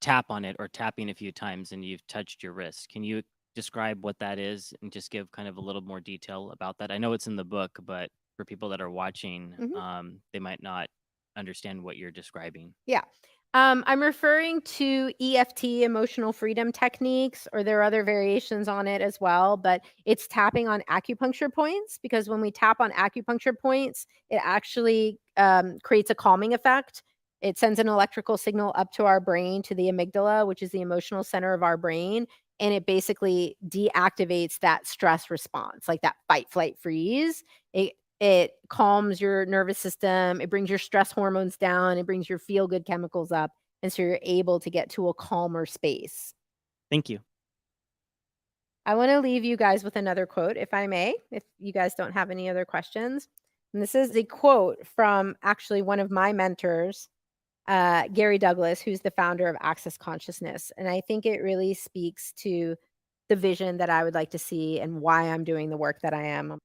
[SPEAKER 2] tap on it or tapping a few times and you've touched your wrist. Can you describe what that is and just give kind of a little more detail about that? I know it's in the book, but for people that are watching, they might not understand what you're describing.
[SPEAKER 1] Yeah. I'm referring to EFT, emotional freedom techniques, or there are other variations on it as well, but it's tapping on acupuncture points, because when we tap on acupuncture points, it actually creates a calming effect. It sends an electrical signal up to our brain, to the amygdala, which is the emotional center of our brain, and it basically deactivates that stress response, like that fight, flight, freeze. It calms your nervous system, it brings your stress hormones down, it brings your feel-good chemicals up, and so you're able to get to a calmer space.
[SPEAKER 2] Thank you.
[SPEAKER 1] I wanna leave you guys with another quote, if I may, if you guys don't have any other questions. And this is a quote from actually one of my mentors, Gary Douglas, who's the founder of Access Consciousness, and I think it really speaks to the vision that I would like to see and why I'm doing the work that I am.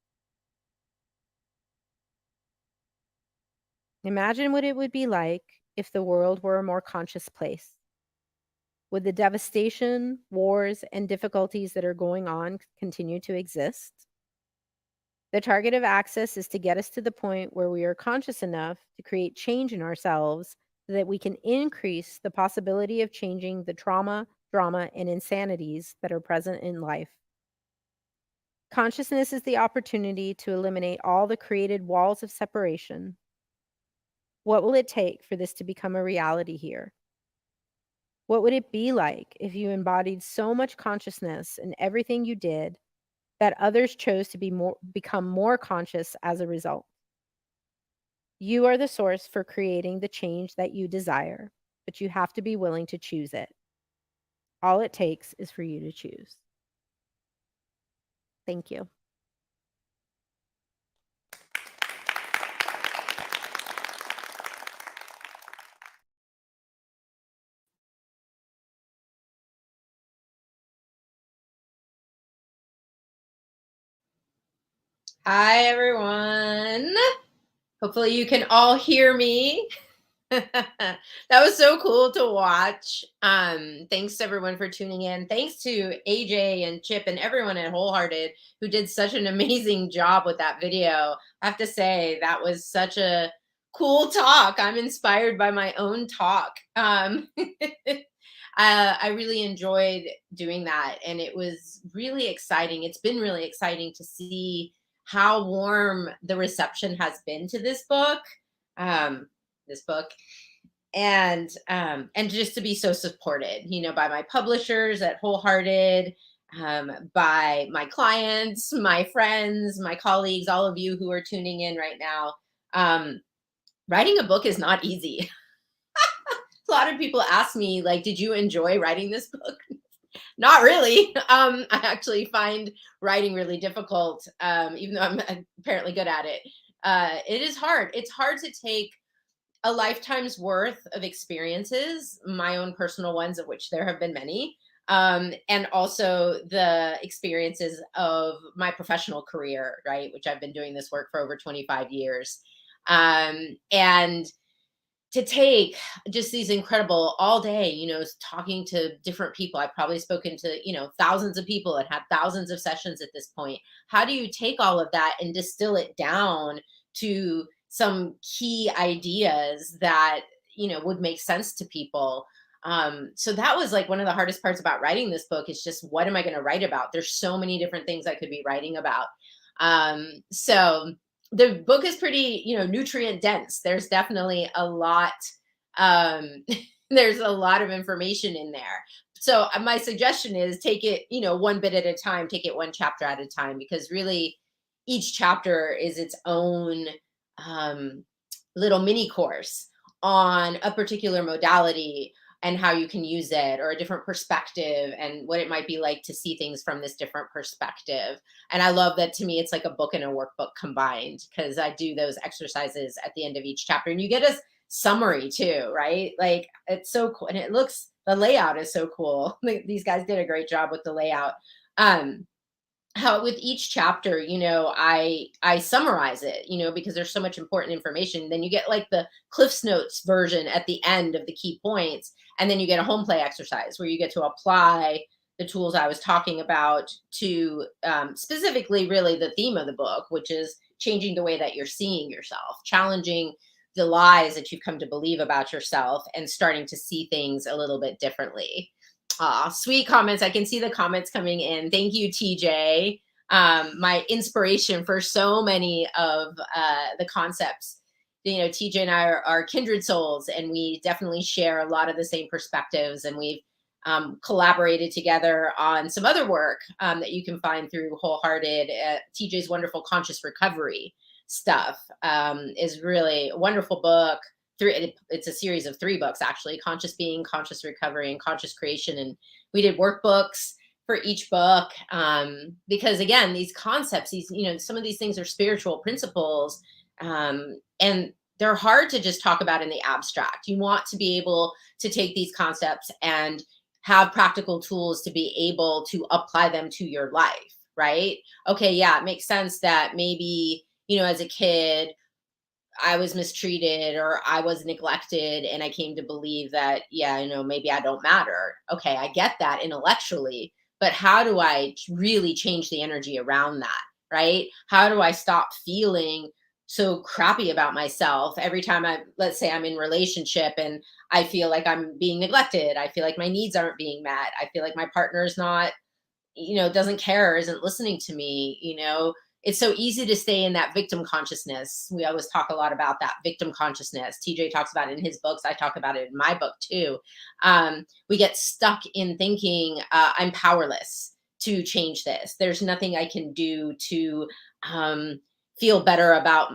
[SPEAKER 1] Imagine what it would be like if the world were a more conscious place. Would the devastation, wars, and difficulties that are going on continue to exist? The target of Access is to get us to the point where we are conscious enough to create change in ourselves so that we can increase the possibility of changing the trauma, drama, and insanities that are present in life. Consciousness is the opportunity to eliminate all the created walls of separation. What will it take for this to become a reality here? What would it be like if you embodied so much consciousness in everything you did that others chose to become more conscious as a result? You are the source for creating the change that you desire, but you have to be willing to choose it. All it takes is for you to choose. Thank you. Hi, everyone. Hopefully you can all hear me. That was so cool to watch. Thanks to everyone for tuning in. Thanks to AJ and Chip and everyone at Wholehearted who did such an amazing job with that video. I have to say that was such a cool talk. I'm inspired by my own talk. I really enjoyed doing that, and it was really exciting. It's been really exciting to see how warm the reception has been to this book. This book and just to be so supported, by my publishers at Wholehearted, by my clients, my friends, my colleagues, all of you who are tuning in right now. Writing a book is not easy. A lot of people ask me, like, did you enjoy writing this book? Not really. I actually find writing really difficult, even though I'm apparently good at it. It is hard. It's hard to take a lifetime's worth of experiences, my own personal ones, of which there have been many, and also the experiences of my professional career, right, which I've been doing this work for over 25 years. And to take just these incredible all day, talking to different people. I've probably spoken to, thousands of people and had thousands of sessions at this point. How do you take all of that and distill it down to some key ideas that, would make sense to people? So that was like one of the hardest parts about writing this book, is just, what am I going to write about? There's so many different things I could be writing about. So the book is pretty, nutrient dense. There's definitely a lot. There's a lot of information in there. So my suggestion is, take it, one bit at a time, take it one chapter at a time, because really each chapter is its own little mini course on a particular modality and how you can use it, or a different perspective, and what it might be like to see things from this different perspective. And I love that. To me, it's like a book and a workbook combined, because I do those exercises at the end of each chapter, and you get a summary too, right? Like, it's so cool. And the layout is so cool. These guys did a great job with the layout. How with each chapter, I summarize it, because there's so much important information. Then you get like the Cliff's Notes version at the end of the key points. And then you get a home play exercise where you get to apply the tools I was talking about to specifically really the theme of the book, which is changing the way that you're seeing yourself, challenging
[SPEAKER 6] the lies that you've come to believe about yourself and starting to see things a little bit differently. Sweet comments. I can see the comments coming in. Thank you, TJ. My inspiration for so many of the concepts. You know, TJ and I are kindred souls, and we definitely share a lot of the same perspectives, and we've collaborated together on some other work that you can find through Wholehearted. TJ's wonderful conscious recovery stuff is really a wonderful book. It's a series of 3 books, actually: Conscious Being, Conscious Recovery, and Conscious Creation. And we did workbooks for each book because, again, these concepts, these, you know, some of these things are spiritual principles, and they're hard to just talk about in the abstract. You want to be able to take these concepts and have practical tools to be able to apply them to your life, right? Okay, yeah, it makes sense that maybe, you know, as a kid, I was mistreated or I was neglected, and I came to believe that, yeah, you know, maybe I don't matter. Okay, I get that intellectually, but how do I really change the energy around that, right? How do I stop feeling so crappy about myself every time let's say I'm in relationship and I feel like I'm being neglected. I feel like my needs aren't being met. I feel like my partner's not, you know, doesn't care, isn't listening to me. You know, it's so easy to stay in that victim consciousness. We always talk a lot about that victim consciousness. TJ talks about it in his books. I talk about it in my book too. We get stuck in thinking I'm powerless to change this. There's nothing I can do to feel better about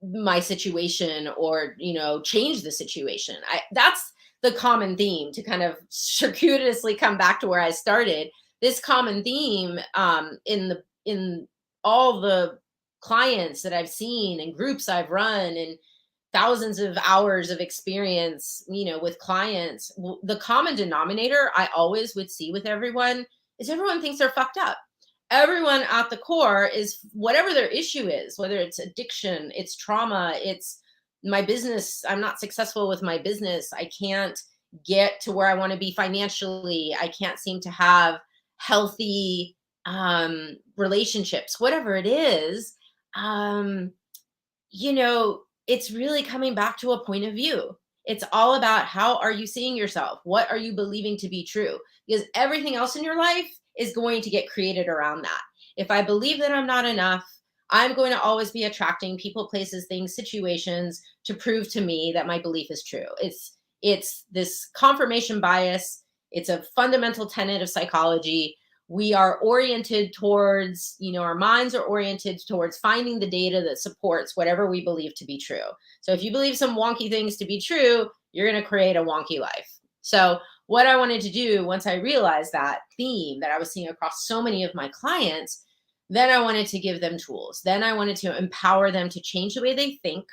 [SPEAKER 6] my situation, or, you know, change the situation. That's the common theme, to kind of circuitously come back to where I started. This common theme in all the clients that I've seen and groups I've run and thousands of hours of experience, you know, with clients, the common denominator I always would see with everyone is everyone thinks they're fucked up. Everyone at the core is whatever their issue is, whether it's addiction, it's trauma, it's my business. I'm not successful with my business. I can't get to where I want to be financially. I can't seem to have healthy relationships, whatever it is. You know, it's really coming back to a point of view. It's all about, how are you seeing yourself? What are you believing to be true? Because everything else in your life is going to get created around that. If I believe that I'm not enough, I'm going to always be attracting people, places, things, situations to prove to me that my belief is true. It's this confirmation bias. It's a fundamental tenet of psychology. We are oriented towards, you know, our minds are oriented towards finding the data that supports whatever we believe to be true. So if you believe some wonky things to be true, you're going to create a wonky life. So what I wanted to do, once I realized that theme that I was seeing across so many of my clients, then I wanted to give them tools. Then I wanted to empower them to change the way they think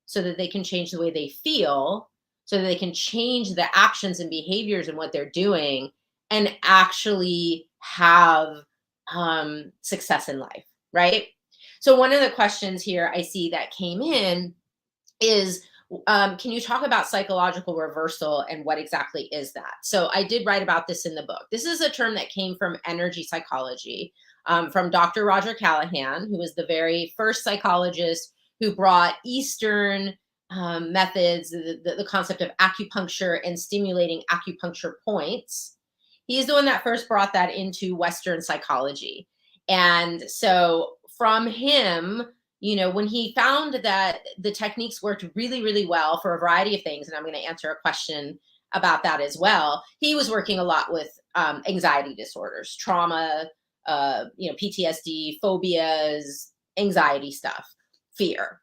[SPEAKER 6] so that they can change the way they feel, so that they can change the actions and behaviors and what they're doing, and actually have success in life, right? So one of the questions here I see that came in is, can you talk about psychological reversal and what exactly is that? So I did write about this in the book. This is a term that came from energy psychology, from Dr. Roger Callahan, who was the very first psychologist who brought Eastern methods, the concept of acupuncture and stimulating acupuncture points. He's the one that first brought that into Western psychology. And so from him, you know, when he found that the techniques worked really, really well for a variety of things, and I'm going to answer a question about that as well, he was working a lot with anxiety disorders, trauma, you know, PTSD, phobias, anxiety stuff, fear.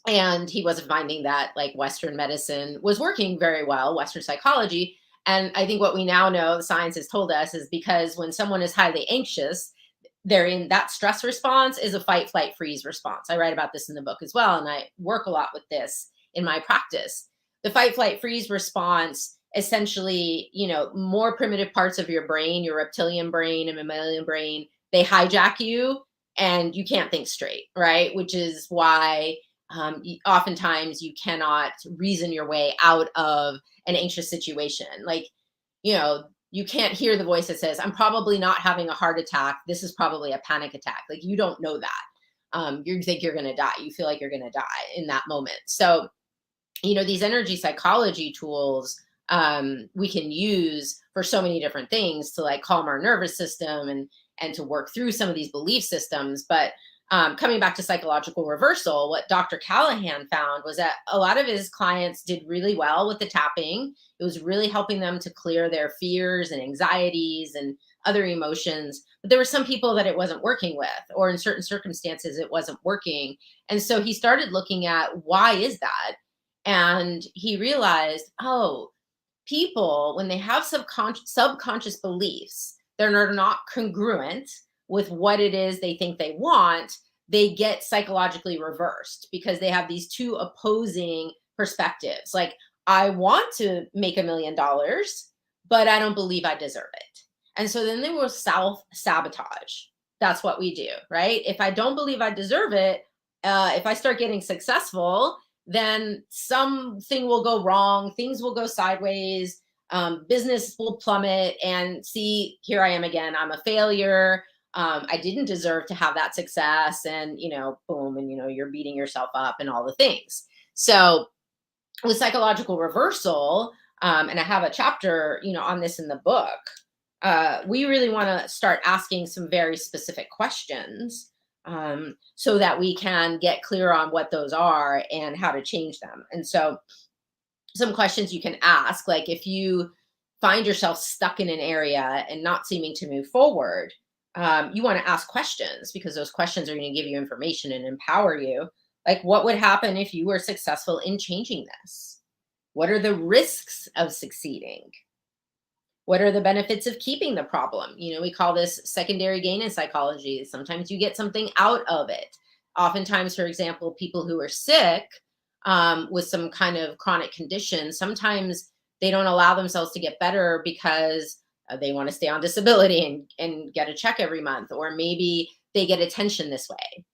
[SPEAKER 6] And he wasn't finding that like Western medicine was working very well, Western psychology. And I think what we now know, the science has told us, is because when someone is highly anxious, they're in that stress response is a fight, flight, freeze response. I write about this in the book as well, and I work a lot with this in my practice. The fight, flight, freeze response, essentially, you know, more primitive parts of your brain, your reptilian brain and mammalian brain, they hijack you and you can't think straight, right? Which is why oftentimes you cannot reason your way out of an anxious situation. Like, you know, you can't hear the voice that says, I'm probably not having a heart attack. This is probably a panic attack. Like, you don't know that. You think you're going to die. You feel like you're going to die in that moment. So these energy psychology tools we can use for so many different things to like calm our nervous system and to work through some of these belief systems. But coming back to psychological reversal, what Dr. Callahan found was that a lot of his clients did really well with the tapping. It was really helping them to clear their fears and anxieties and other emotions. But there were some people that it wasn't working with, or in certain circumstances, it wasn't working. And so he started looking at why is that? And he realized, oh, people, when they have subconscious beliefs that are not congruent with what it is they think they want, they get psychologically reversed because they have these two opposing perspectives. Like, I want to make $1 million, but I don't believe I deserve it. And so then they will self-sabotage. That's what we do, right? If I don't believe I deserve it, if I start getting successful, then something will go wrong, things will go sideways, business will plummet, and see, here I am again, I'm a failure. I didn't deserve to have that success, and boom, and you're beating yourself up and all the things. So with psychological reversal, and I have a chapter on this in the book, we really want to start asking some very specific questions so that we can get clear on what those are and how to change them. And so some questions you can ask, like if you find yourself stuck in an area and not seeming to move forward, you want to ask questions, because those questions are going to give you information and empower you. Like, what would happen if you were successful in changing this? What are the risks of succeeding? What are the benefits of keeping the problem? We call this secondary gain in psychology. Sometimes you get something out of it. Oftentimes, for example, people who are sick with some kind of chronic condition, sometimes they don't allow themselves to get better because they want to stay on disability and get a check every month. Or maybe they get attention this way.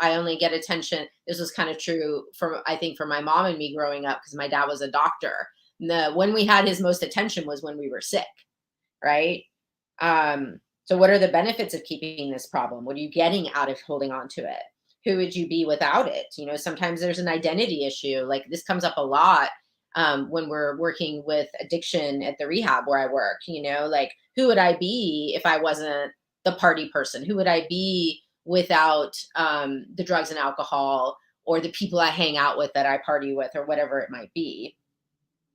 [SPEAKER 6] I only get attention. This was kind of true I think for my mom and me growing up, because my dad was a doctor. When we had his most attention was when we were sick, right? So what are the benefits of keeping this problem? What are you getting out of holding on to it? Who would you be without it? Sometimes there's an identity issue. Like, this comes up a lot when we're working with addiction at the rehab where I work. Like, who would I be if I wasn't the party person? Who would I be without the drugs and alcohol, or the people I hang out with that I party with, or whatever it might be?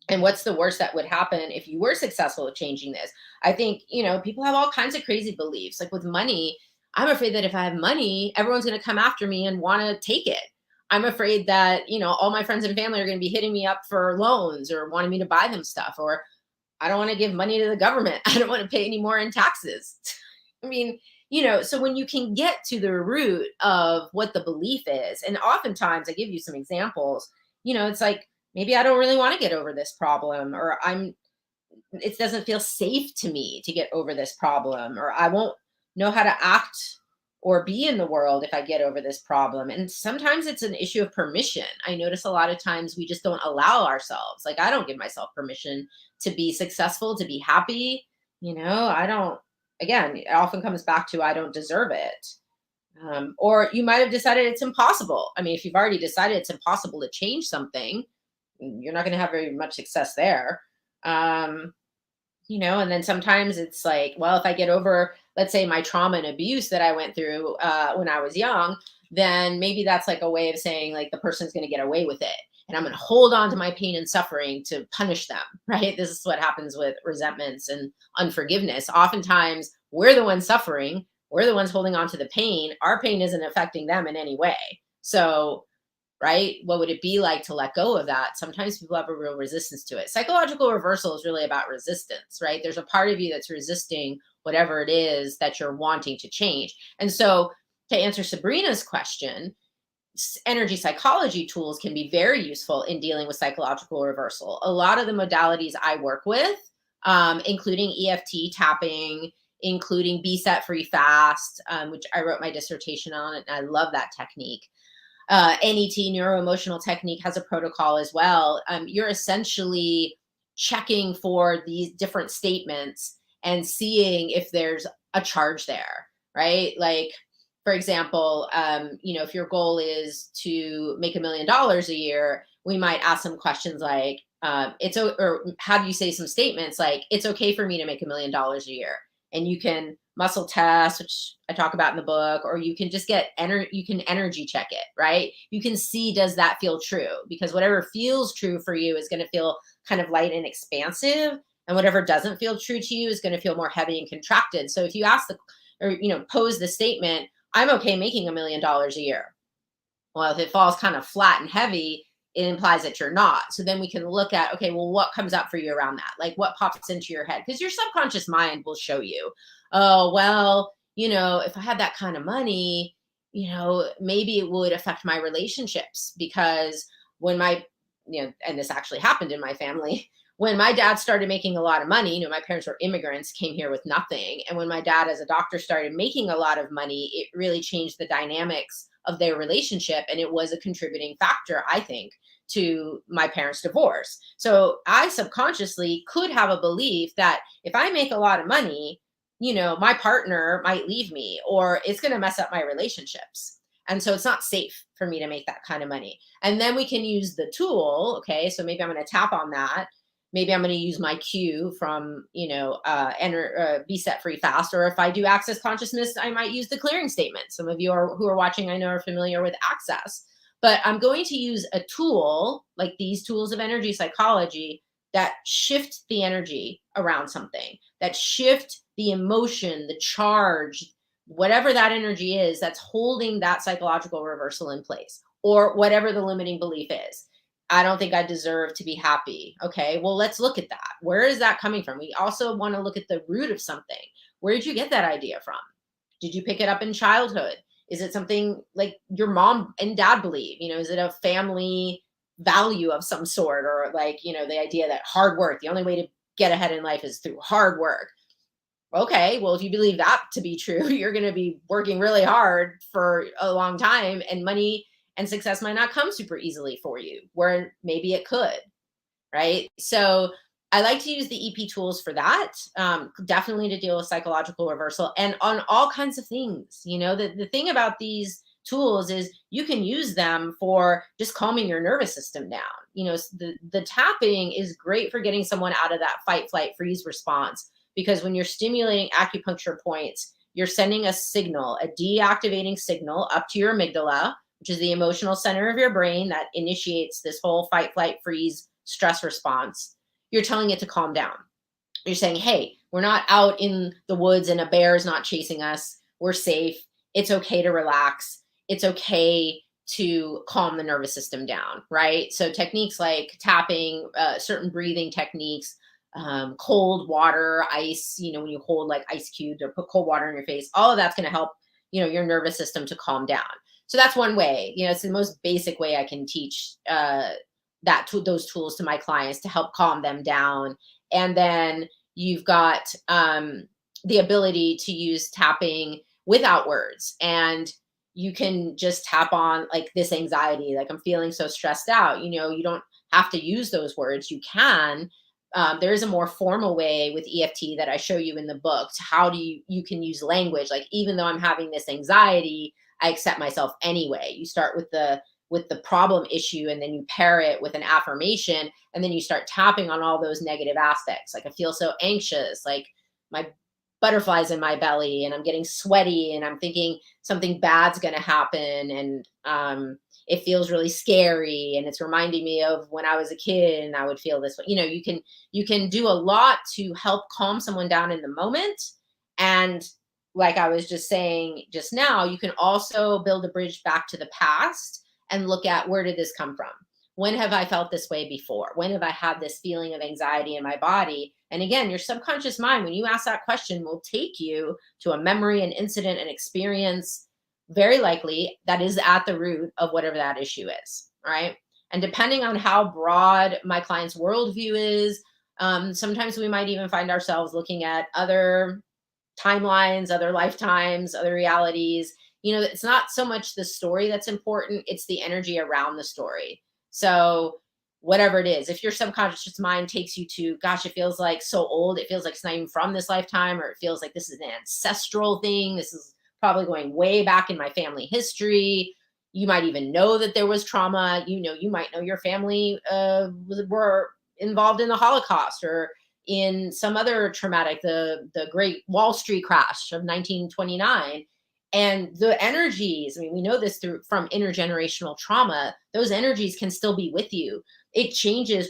[SPEAKER 6] And what's the worst that would happen if you were successful at changing this? I think, people have all kinds of crazy beliefs. Like with money, I'm afraid that if I have money, everyone's going to come after me and want to take it. I'm afraid that, all my friends and family are going to be hitting me up for loans or wanting me to buy them stuff. Or I don't want to give money to the government. I don't want to pay any more in taxes. I mean, so when you can get to the root of what the belief is, and oftentimes I give you some examples, it's like, maybe I don't really want to get over this problem, or it doesn't feel safe to me to get over this problem, or I won't know how to act or be in the world if I get over this problem. And sometimes it's an issue of permission. I notice a lot of times we just don't allow ourselves. Like, I don't give myself permission to be successful, to be happy. I don't, again, it often comes back to, I don't deserve it. Or you might have decided it's impossible. I mean, if you've already decided it's impossible to change something, you're not going to have very much success there. And then sometimes it's like, well, if I get over, let's say, my trauma and abuse that I went through when I was young, then maybe that's like a way of saying, like, the person's going to get away with it. And I'm going to hold on to my pain and suffering to punish them, right? This is what happens with resentments and unforgiveness. Oftentimes, we're the ones suffering. We're the ones holding on to the pain. Our pain isn't affecting them in any way. So, right? What would it be like to let go of that? Sometimes people have a real resistance to it. Psychological reversal is really about resistance, right? There's a part of you that's resisting whatever it is that you're wanting to change. And so, to answer Sabrina's question, energy psychology tools can be very useful in dealing with psychological reversal. A lot of the modalities I work with, including EFT tapping, including Be Set Free Fast, which I wrote my dissertation on, and I love that technique. NET, neuroemotional technique, has a protocol as well. You're essentially checking for these different statements and seeing if there's a charge there, right? Like, for example, if your goal is to make $1 million a year, we might ask some questions like, or have you say some statements like, it's okay for me to make $1 million a year. And you can muscle test, which I talk about in the book, or you can just you can energy check it, right? You can see, does that feel true? Because whatever feels true for you is going to feel kind of light and expansive. And whatever doesn't feel true to you is going to feel more heavy and contracted. So if you pose the statement, I'm okay making $1 million a year. Well, if it falls kind of flat and heavy, it implies that you're not. So then we can look at, okay, well, what comes up for you around that? Like what pops into your head? Because your subconscious mind will show you, oh, well, if I had that kind of money, maybe it would affect my relationships. Because when and this actually happened in my family, when my dad started making a lot of money, my parents were immigrants, came here with nothing. And when my dad as a doctor started making a lot of money, it really changed the dynamics of their relationship. And it was a contributing factor, I think, to my parents' divorce. So I subconsciously could have a belief that if I make a lot of money, my partner might leave me, or it's going to mess up my relationships. And so it's not safe for me to make that kind of money. And then we can use the tool. Okay, so maybe I'm going to tap on that. Maybe I'm going to use my cue from, be set free fast. Or if I do access consciousness, I might use the clearing statement. Some of you who are watching, I know, are familiar with access. But I'm going to use a tool like these tools of energy psychology that shift the energy around something, that shift the emotion, the charge, whatever that energy is that's holding that psychological reversal in place, or whatever the limiting belief is. I don't think I deserve to be happy. Okay, well, let's look at that. Where is that coming from? We also want to look at the root of something. Where did you get that idea from? Did you pick it up in childhood? Is it something like your mom and dad believe? Is it a family value of some sort? Or like, the idea that hard work, the only way to get ahead in life is through hard work. Okay, well, if you believe that to be true, you're going to be working really hard for a long time, and money and success might not come super easily for you, where maybe it could, right? So I like to use the EP tools for that, definitely to deal with psychological reversal and on all kinds of things. The thing about these tools is you can use them for just calming your nervous system down. The tapping is great for getting someone out of that fight, flight, freeze response, because when you're stimulating acupuncture points, you're sending a signal, a deactivating signal up to your amygdala, which is the emotional center of your brain that initiates this whole fight, flight, freeze stress response. You're telling it to calm down. You're saying, hey, we're not out in the woods and a bear is not chasing us. We're safe. It's okay to relax. It's okay to calm the nervous system down, right? So techniques like tapping, certain breathing techniques, cold water, ice, when you hold like ice cubes or put cold water in your face, all of that's going to help, your nervous system to calm down. So that's one way. It's the most basic way I can teach those tools to my clients to help calm them down. And then you've got the ability to use tapping without words, and you can just tap on like this anxiety, like I'm feeling so stressed out. You don't have to use those words. You can. There is a more formal way with EFT that I show you in the book to how you can use language. Like, even though I'm having this anxiety, I accept myself anyway. You start with the problem issue, and then you pair it with an affirmation, and then you start tapping on all those negative aspects. Like, I feel so anxious, like my butterflies in my belly, and I'm getting sweaty, and I'm thinking something bad's going to happen, and it feels really scary, and it's reminding me of when I was a kid and I would feel this way. You can do a lot to help calm someone down in the moment. And like I was just saying just now, you can also build a bridge back to the past and look at, where did this come from? When have I felt this way before? When have I had this feeling of anxiety in my body? And again, your subconscious mind, when you ask that question, will take you to a memory, an incident, an experience, very likely that is at the root of whatever that issue is. All right. And depending on how broad my client's worldview is, sometimes we might even find ourselves looking at other timelines, other lifetimes, other realities. It's not so much the story that's important, it's the energy around the story. So whatever it is, if your subconscious mind takes you to, gosh, it feels like so old, it feels like it's not even from this lifetime, or it feels like this is an ancestral thing, this is probably going way back in my family history, You might even know that there was trauma. You might know your family were involved in the Holocaust or in some other traumatic, the Great Wall Street crash of 1929. And the energies, I mean, we know this from intergenerational trauma, those energies can still be with you.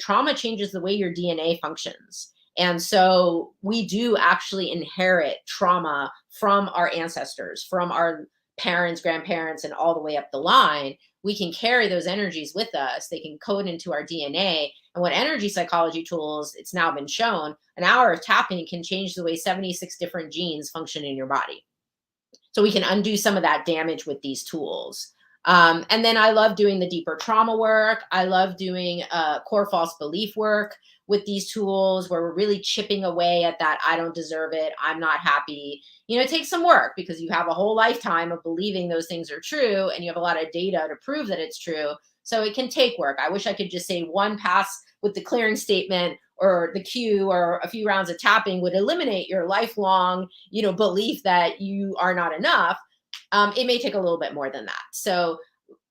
[SPEAKER 6] Trauma changes the way your DNA functions. And so we do actually inherit trauma from our ancestors, from our parents, grandparents, and all the way up the line. We can carry those energies with us. They can code into our DNA. And what energy psychology tools, it's now been shown, an hour of tapping can change the way 76 different genes function in your body. So we can undo some of that damage with these tools. And then I love doing the deeper trauma work. I love doing core false belief work with these tools where we're really chipping away at that I don't deserve it, I'm not happy. It takes some work because you have a whole lifetime of believing those things are true and you have a lot of data to prove that it's true. So it can take work. I wish I could just say one pass with the clearing statement or the cue or a few rounds of tapping would eliminate your lifelong, belief that you are not enough. It may take a little bit more than that. So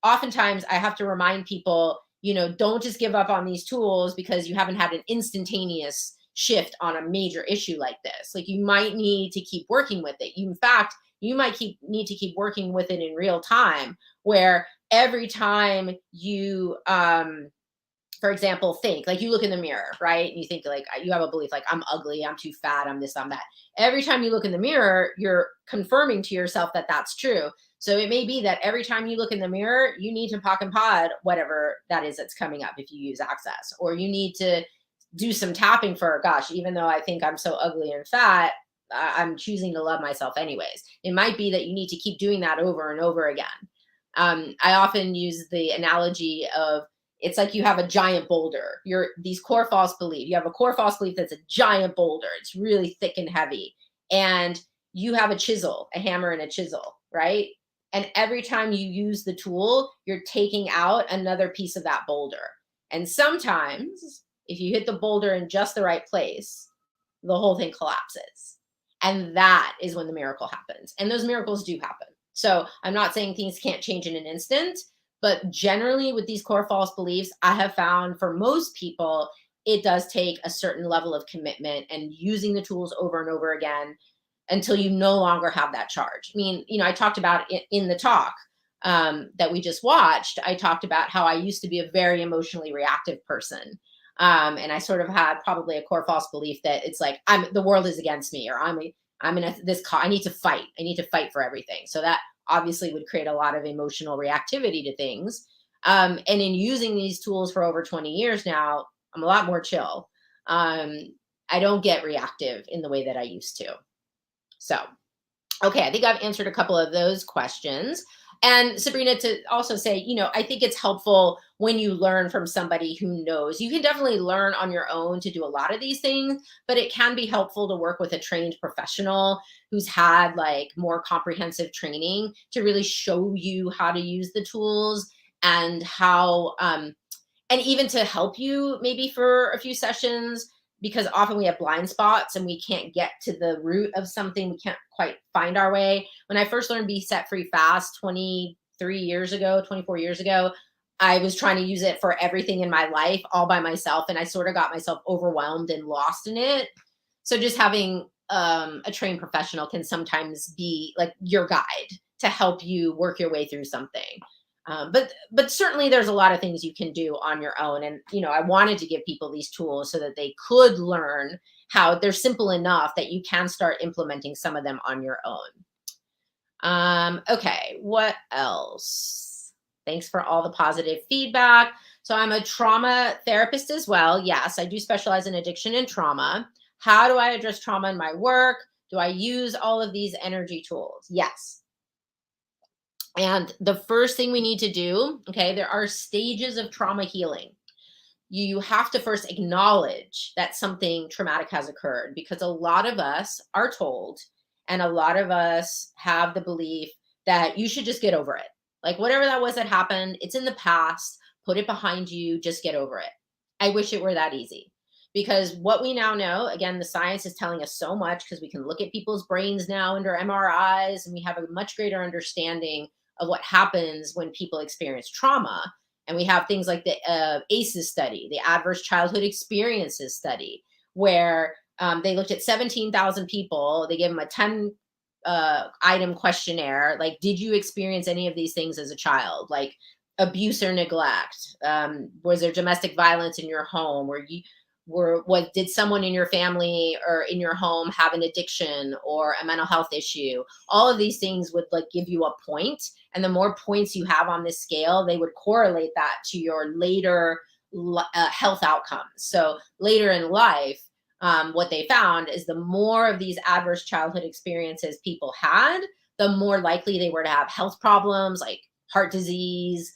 [SPEAKER 6] oftentimes I have to remind people, don't just give up on these tools because you haven't had an instantaneous shift on a major issue like this. Like you might need to keep working with it. In fact, you might need to keep working with it in real time, where every time you, for example, think like you look in the mirror, right? And you think like you have a belief like I'm ugly, I'm too fat, I'm this, I'm that. Every time you look in the mirror, you're confirming to yourself that that's true. So it may be that every time you look in the mirror, you need to pock and pod whatever that is that's coming up if you use Access, or you need to do some tapping for, gosh, even though I think I'm so ugly and fat, I'm choosing to love myself anyways. It might be that you need to keep doing that over and over again. I often use the analogy of it's like you have a giant boulder. These core false belief. You have a core false belief that's a giant boulder. It's really thick and heavy. And you have a chisel, a hammer and a chisel, right? And every time you use the tool, you're taking out another piece of that boulder. And sometimes if you hit the boulder in just the right place, the whole thing collapses. And that is when the miracle happens. And those miracles do happen. So I'm not saying things can't change in an instant, but generally with these core false beliefs, I have found for most people, it does take a certain level of commitment and using the tools over and over again until you no longer have that charge. I mean, I talked about it in the talk that we just watched. I talked about how I used to be a very emotionally reactive person. And I sort of had probably a core false belief that it's like, the world is against me, or I need to fight. I need to fight for everything. So that obviously would create a lot of emotional reactivity to things. And in using these tools for over 20 years now, I'm a lot more chill. I don't get reactive in the way that I used to. So, okay, I think I've answered a couple of those questions. And Sabrina, to also say, I think it's helpful when you learn from somebody who knows. You can definitely learn on your own to do a lot of these things, but it can be helpful to work with a trained professional who's had like more comprehensive training to really show you how to use the tools and how, and even to help you maybe for a few sessions, because often we have blind spots and we can't get to the root of something. We can't quite find our way. When I first learned Be Set Free Fast 24 years ago, I was trying to use it for everything in my life all by myself. And I sort of got myself overwhelmed and lost in it. So just having a trained professional can sometimes be like your guide to help you work your way through something. But certainly there's a lot of things you can do on your own. And, I wanted to give people these tools so that they could learn how they're simple enough that you can start implementing some of them on your own. Okay, what else? Thanks for all the positive feedback. So I'm a trauma therapist as well. Yes, I do specialize in addiction and trauma. How do I address trauma in my work? Do I use all of these energy tools? Yes. And the first thing we need to do, okay, there are stages of trauma healing. You have to first acknowledge that something traumatic has occurred, because a lot of us are told, and a lot of us have the belief that you should just get over it. Like whatever that was that happened, it's in the past, put it behind you, just get over it. I wish it were that easy. Because what we now know, again, the science is telling us so much, because we can look at people's brains now under MRIs, and we have a much greater understanding of what happens when people experience trauma. And we have things like the ACEs study, the Adverse Childhood Experiences study, where they looked at 17,000 people. They gave them a 10 item questionnaire. Like, did you experience any of these things as a child? Like abuse or neglect? Was there domestic violence in your home? Did someone in your family or in your home have an addiction or a mental health issue? All of these things would like give you a point. And the more points you have on this scale, they would correlate that to your later health outcomes. So later in life, what they found is the more of these adverse childhood experiences people had, the more likely they were to have health problems like heart disease,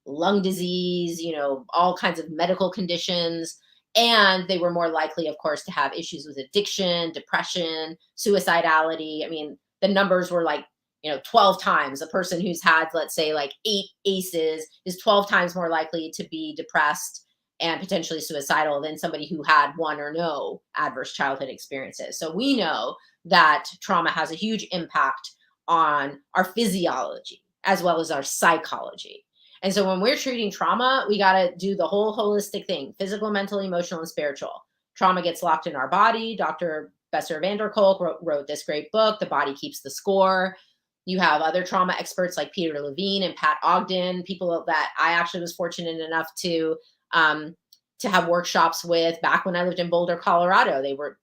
[SPEAKER 6] lung disease, all kinds of medical conditions. And they were more likely, of course, to have issues with addiction, depression, suicidality. I mean, the numbers were like, 12 times. A person who's had, let's say, like 8 ACEs is 12 times more likely to be depressed and potentially suicidal than somebody who had 1 or no adverse childhood experiences. So we know that trauma has a huge impact on our physiology as well as our psychology. And so when we're treating trauma, we got to do the whole holistic thing: physical, mental, emotional, and spiritual. Trauma gets locked in our body. Dr. Besser van der Kolk wrote this great book, The Body Keeps the Score. You have other trauma experts like Peter Levine and Pat Ogden, people that I actually was fortunate enough to have workshops with back when I lived in Boulder, Colorado. They were,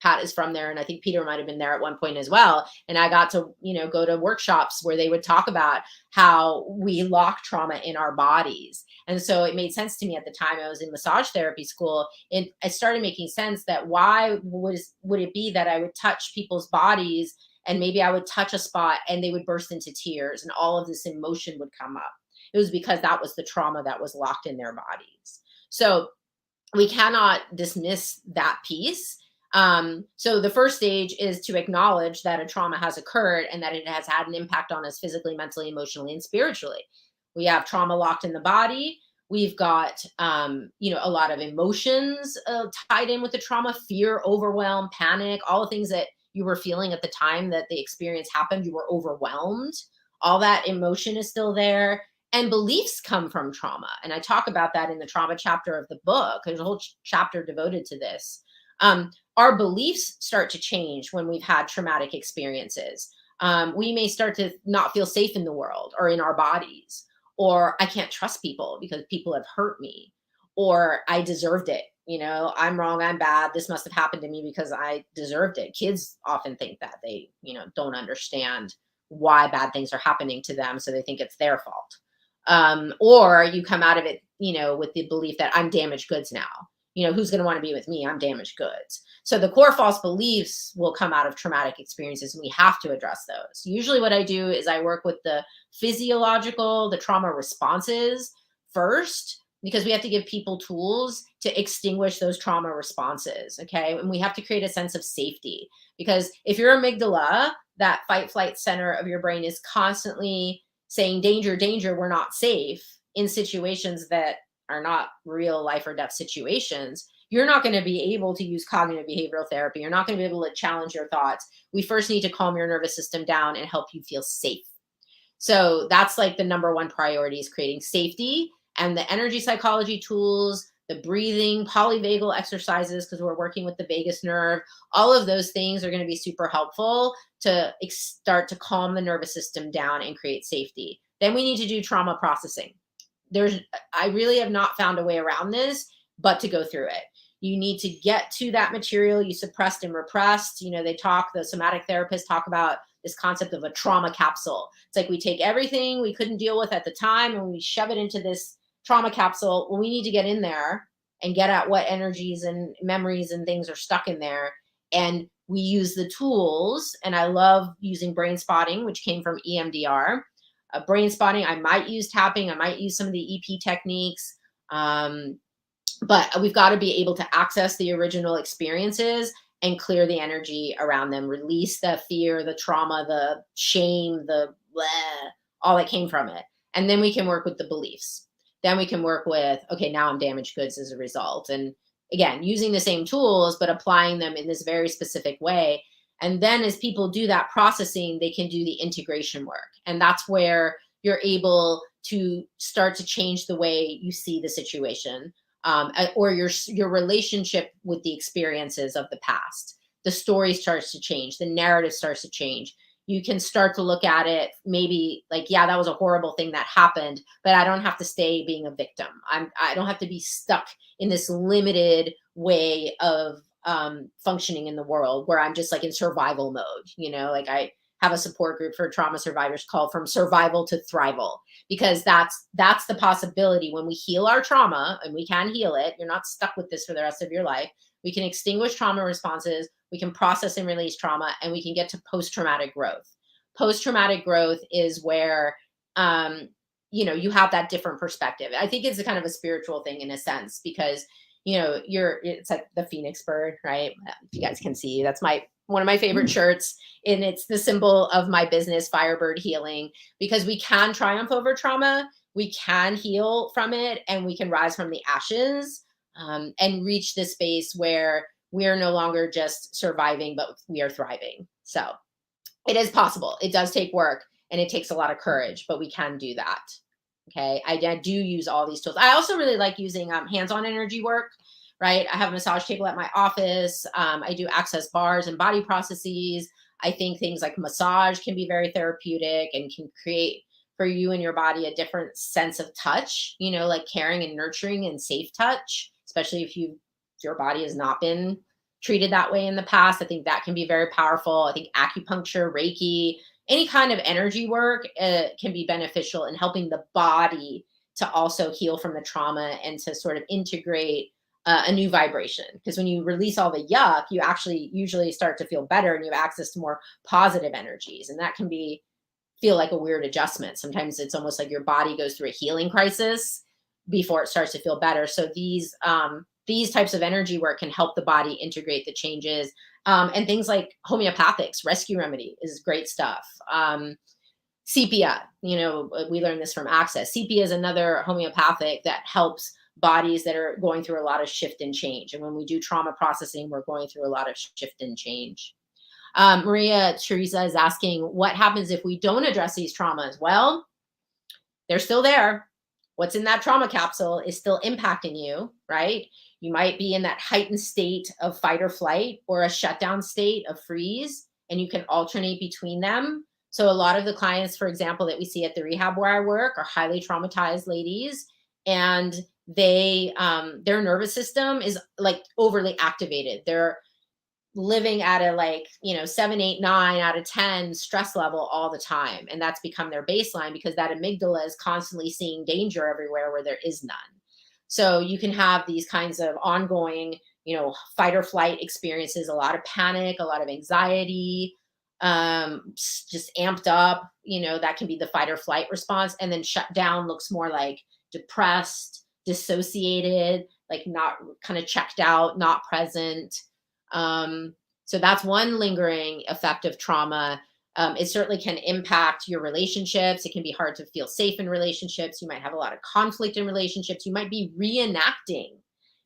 [SPEAKER 6] Pat is from there, and I think Peter might have been there at one point as well. And I got to, go to workshops where they would talk about how we lock trauma in our bodies. And so it made sense to me at the time. I was in massage therapy school, and it started making sense that why would it be that I would touch people's bodies, and maybe I would touch a spot and they would burst into tears and all of this emotion would come up. It was because that was the trauma that was locked in their bodies. So we cannot dismiss that piece. So the first stage is to acknowledge that a trauma has occurred and that it has had an impact on us physically, mentally, emotionally, and spiritually. We have trauma locked in the body. We've got, a lot of emotions tied in with the trauma: fear, overwhelm, panic, all the things that you were feeling at the time that the experience happened. You were overwhelmed. All that emotion is still there. And beliefs come from trauma. And I talk about that in the trauma chapter of the book. There's a whole chapter devoted to this. Our beliefs start to change when we've had traumatic experiences. We may start to not feel safe in the world or in our bodies, or I can't trust people because people have hurt me, or I deserved it. I'm wrong, I'm bad. This must have happened to me because I deserved it. Kids often think that. They, don't understand why bad things are happening to them. So they think it's their fault. Or you come out of it, with the belief that I'm damaged goods now. Who's going to want to be with me? I'm damaged goods. So the core false beliefs will come out of traumatic experiences, and we have to address those. Usually what I do is I work with the the trauma responses first, because we have to give people tools to extinguish those trauma responses. Okay. And we have to create a sense of safety, because if your amygdala, that fight flight center of your brain, is constantly saying danger, danger, we're not safe in situations that are not real life or death situations, you're not going to be able to use cognitive behavioral therapy. You're not going to be able to challenge your thoughts. We first need to calm your nervous system down and help you feel safe. So that's like the number one priority, is creating safety. And the energy psychology tools, the breathing, polyvagal exercises, because we're working with the vagus nerve, all of those things are going to be super helpful to start to calm the nervous system down and create safety. Then we need to do trauma processing. I really have not found a way around this, but to go through it. You need to get to that material you suppressed and repressed. The somatic therapists talk about this concept of a trauma capsule. It's like we take everything we couldn't deal with at the time and we shove it into this trauma capsule. Well, we need to get in there and get at what energies and memories and things are stuck in there. And we use the tools. And I love using brain spotting, which came from EMDR. Brain spotting, I might use tapping, I might use some of the EP techniques, but we've got to be able to access the original experiences and clear the energy around them, release the fear, the trauma, the shame, the bleh, all that came from it. And then we can work with the beliefs. Then we can work with, okay, now I'm damaged goods as a result. And again, using the same tools, but applying them in this very specific way. And then as people do that processing, they can do the integration work. And that's where you're able to start to change the way you see the situation, or your relationship with the experiences of the past. The story starts to change. The narrative starts to change. You can start to look at it maybe like, yeah, that was a horrible thing that happened, but I don't have to stay being a victim. I don't have to be stuck in this limited way of functioning in the world where I'm just like in survival mode. Like I have a support group for trauma survivors called From Survival to Thrival, because that's the possibility when we heal our trauma, and we can heal it. You're not stuck with this for the rest of your life. We can extinguish trauma responses, we can process and release trauma, and we can get to post-traumatic growth. Post-traumatic growth is where you have that different perspective. I think it's a kind of a spiritual thing in a sense, because it's like the phoenix bird, right? If you guys can see, that's one of my favorite shirts, and it's the symbol of my business, Firebird Healing, because we can triumph over trauma, we can heal from it, and we can rise from the ashes, and reach this space where we are no longer just surviving, but we are thriving. So it is possible. It does take work, and it takes a lot of courage, but we can do that. Okay. I do use all these tools. I also really like using hands-on energy work, right? I have a massage table at my office. I do access bars and body processes. I think things like massage can be very therapeutic and can create for you and your body a different sense of touch, like caring and nurturing and safe touch, especially if your body has not been treated that way in the past. I think that can be very powerful. I think acupuncture, Reiki, any kind of energy work can be beneficial in helping the body to also heal from the trauma and to sort of integrate a new vibration. Because when you release all the yuck, you actually usually start to feel better, and you have access to more positive energies. And that can feel like a weird adjustment. Sometimes it's almost like your body goes through a healing crisis before it starts to feel better. So these types of energy work can help the body integrate the changes. And things like homeopathics, rescue remedy is great stuff. Sepia, we learned this from Access. Sepia is another homeopathic that helps bodies that are going through a lot of shift and change. And when we do trauma processing, we're going through a lot of shift and change. Maria Teresa is asking, what happens if we don't address these traumas? Well, they're still there. What's in that trauma capsule is still impacting you, right? You might be in that heightened state of fight or flight, or a shutdown state of freeze, and you can alternate between them. So a lot of the clients, for example, that we see at the rehab where I work are highly traumatized ladies, and their nervous system is like overly activated. They're living at a 7, 8, 9 out of 10 stress level all the time. And that's become their baseline, because that amygdala is constantly seeing danger everywhere where there is none. So you can have these kinds of ongoing, fight or flight experiences, a lot of panic, a lot of anxiety, just amped up, that can be the fight or flight response. And then shut down looks more like depressed, dissociated, like not kind of checked out, not present. So that's one lingering effect of trauma. It certainly can impact your relationships. It can be hard to feel safe in relationships. You might have a lot of conflict in relationships. You might be reenacting.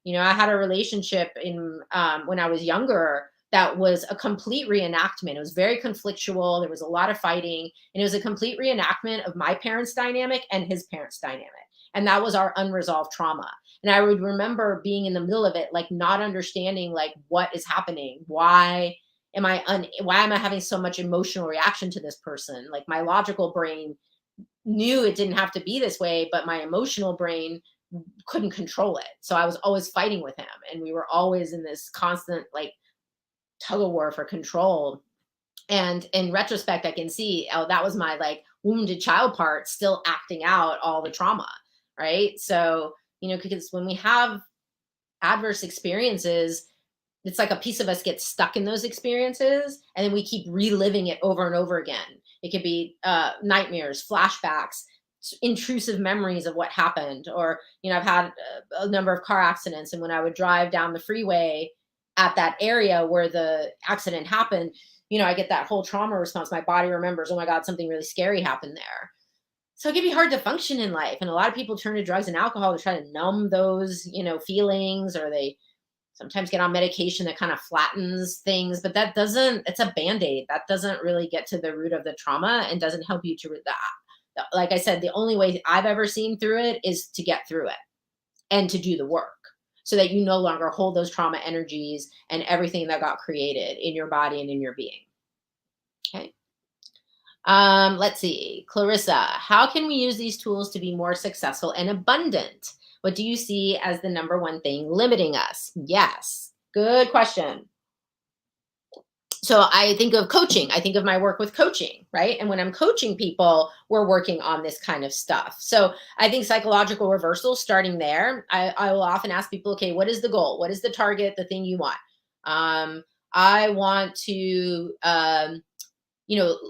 [SPEAKER 6] I had a relationship when I was younger that was a complete reenactment. It was very conflictual. There was a lot of fighting, and it was a complete reenactment of my parents' dynamic and his parents' dynamic. And that was our unresolved trauma. And I would remember being in the middle of it, like not understanding like what is happening. Why am I having so much emotional reaction to this person? Like my logical brain knew it didn't have to be this way, but my emotional brain couldn't control it. So I was always fighting with him, and we were always in this constant like tug of war for control. And in retrospect, I can see, oh, that was my like wounded child part still acting out all the trauma, right? So because when we have adverse experiences, it's like a piece of us gets stuck in those experiences, and then we keep reliving it over and over again. It could be nightmares, flashbacks, intrusive memories of what happened. Or, I've had a number of car accidents, and when I would drive down the freeway at that area where the accident happened, I get that whole trauma response. My body remembers, oh my God, something really scary happened there. So it can be hard to function in life. And a lot of people turn to drugs and alcohol to try to numb those, feelings, or sometimes get on medication that kind of flattens things, but that doesn't, it's a band-aid. That doesn't really get to the root of the trauma and doesn't help you to, like I said, the only way I've ever seen through it is to get through it and to do the work so that you no longer hold those trauma energies and everything that got created in your body and in your being. Okay. Let's see. Clarissa, how can we use these tools to be more successful and abundant? What do you see as the number one thing limiting us? Yes. Good question. So I think of coaching. I think of my work with coaching, right? And when I'm coaching people, we're working on this kind of stuff. So I think psychological reversal, starting there, I will often ask people, okay, what is the goal? What is the target, the thing you want? I want to,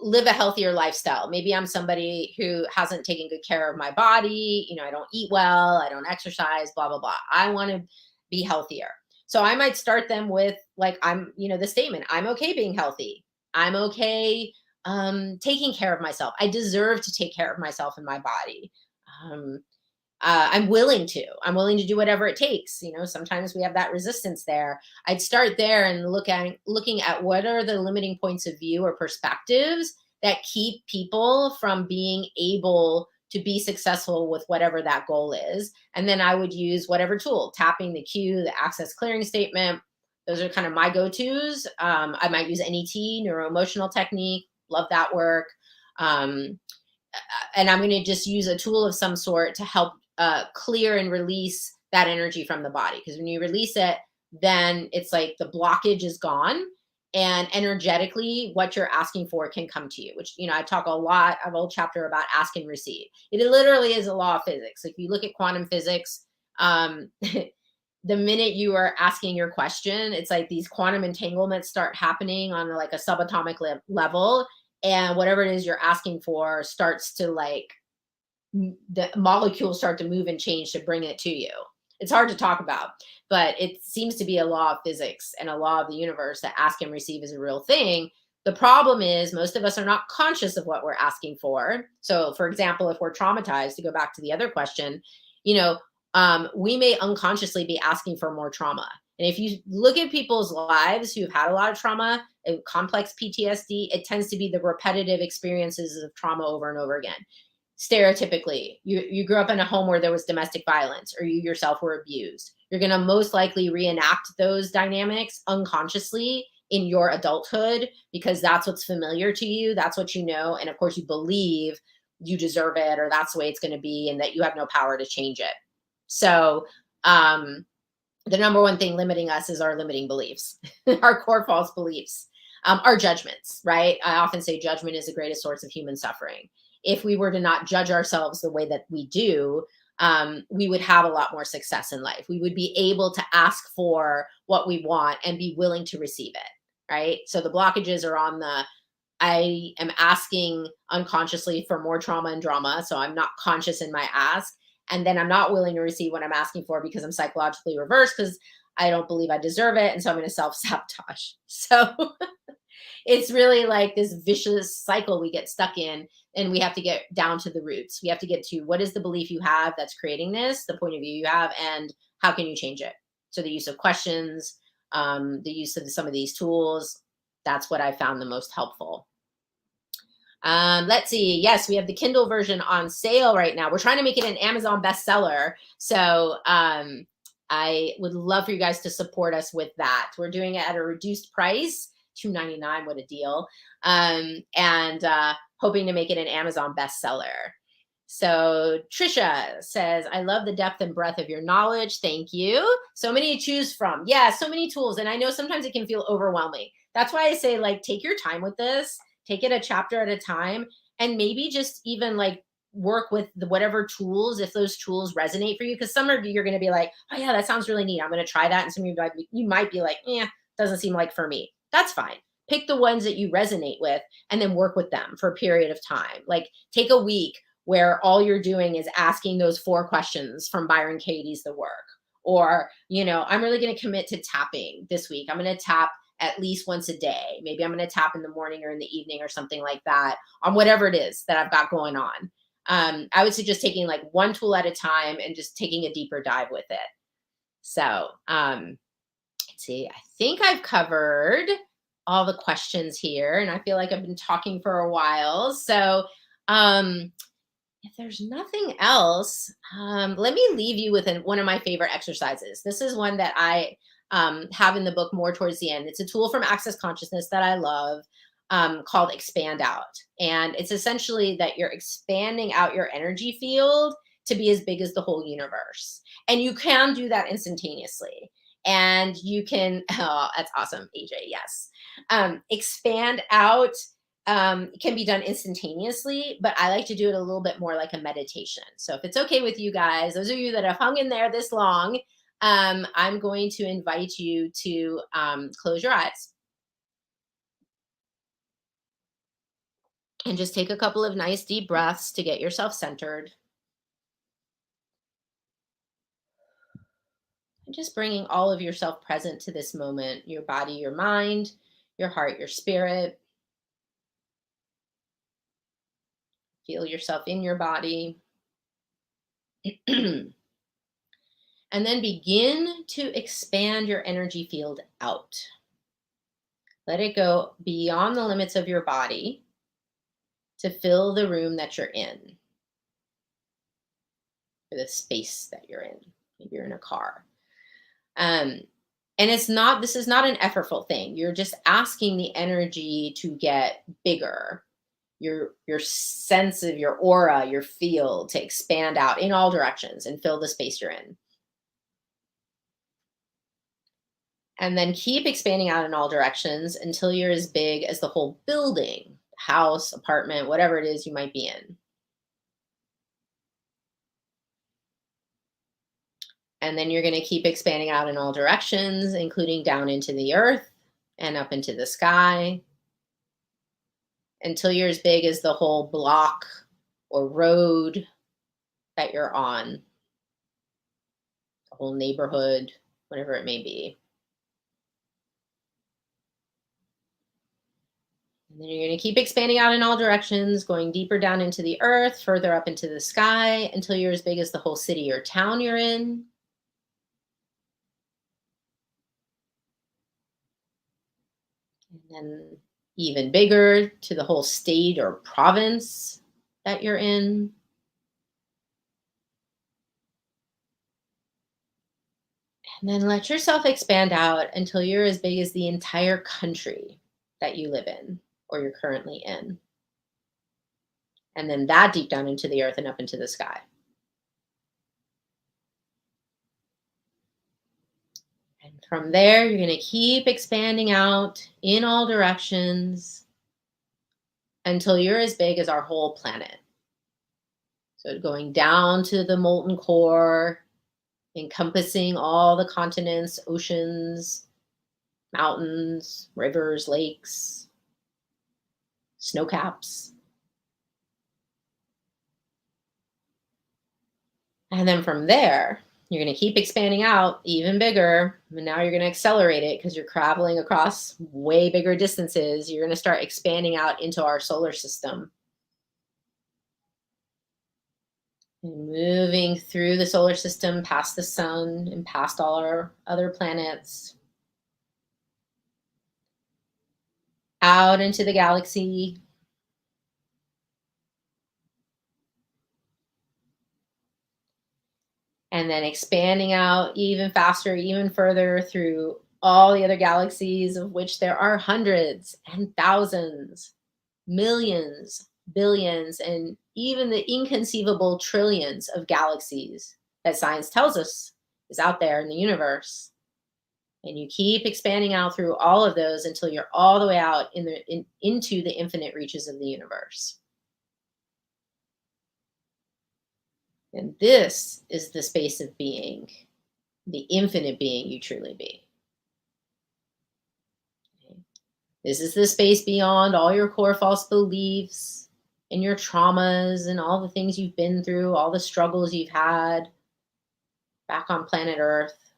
[SPEAKER 6] live a healthier lifestyle. Maybe I'm somebody who hasn't taken good care of my body. I don't eat well. I don't exercise, blah, blah, blah. I want to be healthier. So I might start them with the statement, I'm okay being healthy. I'm okay taking care of myself. I deserve to take care of myself and my body. I'm willing to do whatever it takes. Sometimes we have that resistance there. I'd start there and looking at what are the limiting points of view or perspectives that keep people from being able to be successful with whatever that goal is. And then I would use whatever tool, tapping the cue, the access clearing statement. Those are kind of my go-tos. I might use NET, neuro-emotional technique. Love that work. And I'm going to just use a tool of some sort to help clear and release that energy from the body. Because when you release it, then it's like the blockage is gone. And energetically, what you're asking for can come to you, which, I talk a lot, I have a whole chapter about ask and receive. It literally is a law of physics. If you look at quantum physics, the minute you are asking your question, it's like these quantum entanglements start happening on like a subatomic level. And whatever it is you're asking for starts to the molecules start to move and change to bring it to you. It's hard to talk about, but it seems to be a law of physics and a law of the universe that ask and receive is a real thing. The problem is most of us are not conscious of what we're asking for. So for example, if we're traumatized, to go back to the other question, we may unconsciously be asking for more trauma. And if you look at people's lives who've had a lot of trauma and complex PTSD, it tends to be the repetitive experiences of trauma over and over again. Stereotypically, you grew up in a home where there was domestic violence or you yourself were abused. You're going to most likely reenact those dynamics unconsciously in your adulthood because that's what's familiar to you. That's what you know. And of course, you believe you deserve it or that's the way it's going to be and that you have no power to change it. So the number one thing limiting us is our limiting beliefs, our core false beliefs, our judgments, right? I often say judgment is the greatest source of human suffering. If we were to not judge ourselves the way that we do, we would have a lot more success in life. We would be able to ask for what we want and be willing to receive it, right? So the blockages are on I am asking unconsciously for more trauma and drama. So I'm not conscious in my ask. And then I'm not willing to receive what I'm asking for because I'm psychologically reversed because I don't believe I deserve it. And so I'm going to self-sabotage. So it's really like this vicious cycle we get stuck in. And we have to get down to the roots. We have to get to what is the belief you have that's creating this, the point of view you have, and how can you change it? So the use of questions, the use of some of these tools, that's what I found the most helpful. Let's see. Yes, we have the Kindle version on sale right now. We're trying to make it an Amazon bestseller. So I would love for you guys to support us with that. We're doing it at a reduced price, $2.99. What a deal. Hoping to make it an Amazon bestseller. So Trisha says, I love the depth and breadth of your knowledge. Thank you. So many to choose from. Yeah, so many tools. And I know sometimes it can feel overwhelming. That's why I say take your time with this, take it a chapter at a time, and maybe just even work with whatever tools, if those tools resonate for you. Because some of you, you're going to be like, oh yeah, that sounds really neat. I'm going to try that. And some of you might be like, doesn't seem like for me. That's fine. Pick the ones that you resonate with and then work with them for a period of time. Take a week where all you're doing is asking those 4 questions from Byron Katie's The Work. Or, I'm really going to commit to tapping this week. I'm going to tap at least once a day. Maybe I'm going to tap in the morning or in the evening or something like that on whatever it is that I've got going on. I would suggest taking one tool at a time and just taking a deeper dive with it. So, see, I think I've covered all the questions here, and I feel like I've been talking for a while. So, if there's nothing else, let me leave you with one of my favorite exercises. This is one that I have in the book more towards the end. It's a tool from Access Consciousness that I love, called Expand Out. And it's essentially that you're expanding out your energy field to be as big as the whole universe. And you can do that instantaneously. And you can, oh, that's awesome, AJ. Yes. Expand out can be done instantaneously, but I like to do it a little bit more like a meditation. So if it's okay with you guys, those of you that have hung in there this long, I'm going to invite you to close your eyes and just take a couple of nice deep breaths to get yourself centered. And just bringing all of yourself present to this moment, your body, your mind, your heart, your spirit. Feel yourself in your body. And then begin to expand your energy field out. Let it go beyond the limits of your body to fill the room that you're in, or the space that you're in. Maybe you're in a car. And this is not an effortful thing. You're just asking the energy to get bigger. Your sense of your aura, your field, to expand out in all directions and fill the space you're in. And then keep expanding out in all directions until you're as big as the whole building, house, apartment, whatever it is you might be in. And then you're going to keep expanding out in all directions, including down into the earth and up into the sky, until you're as big as the whole block or road that you're on, the whole neighborhood, whatever it may be. And then you're going to keep expanding out in all directions, going deeper down into the earth, further up into the sky, until you're as big as the whole city or town you're in. And then even bigger to the whole state or province that you're in. And then let yourself expand out until you're as big as the entire country that you live in or you're currently in. And then that deep down into the earth and up into the sky. And from there, you're going to keep expanding out in all directions until you're as big as our whole planet. So going down to the molten core, encompassing all the continents, oceans, mountains, rivers, lakes, snow caps. And then from there, you're going to keep expanding out even bigger. And now you're going to accelerate it because you're traveling across way bigger distances. You're going to start expanding out into our solar system. And moving through the solar system, past the sun and past all our other planets. Out into the galaxy. And then expanding out even faster, even further through all the other galaxies, of which there are hundreds and thousands, millions, billions, and even the inconceivable trillions of galaxies that science tells us is out there in the universe. And you keep expanding out through all of those until you're all the way out into the infinite reaches of the universe. And this is the space of being, the infinite being you truly be. Okay. This is the space beyond all your core false beliefs and your traumas and all the things you've been through, all the struggles you've had back on planet Earth.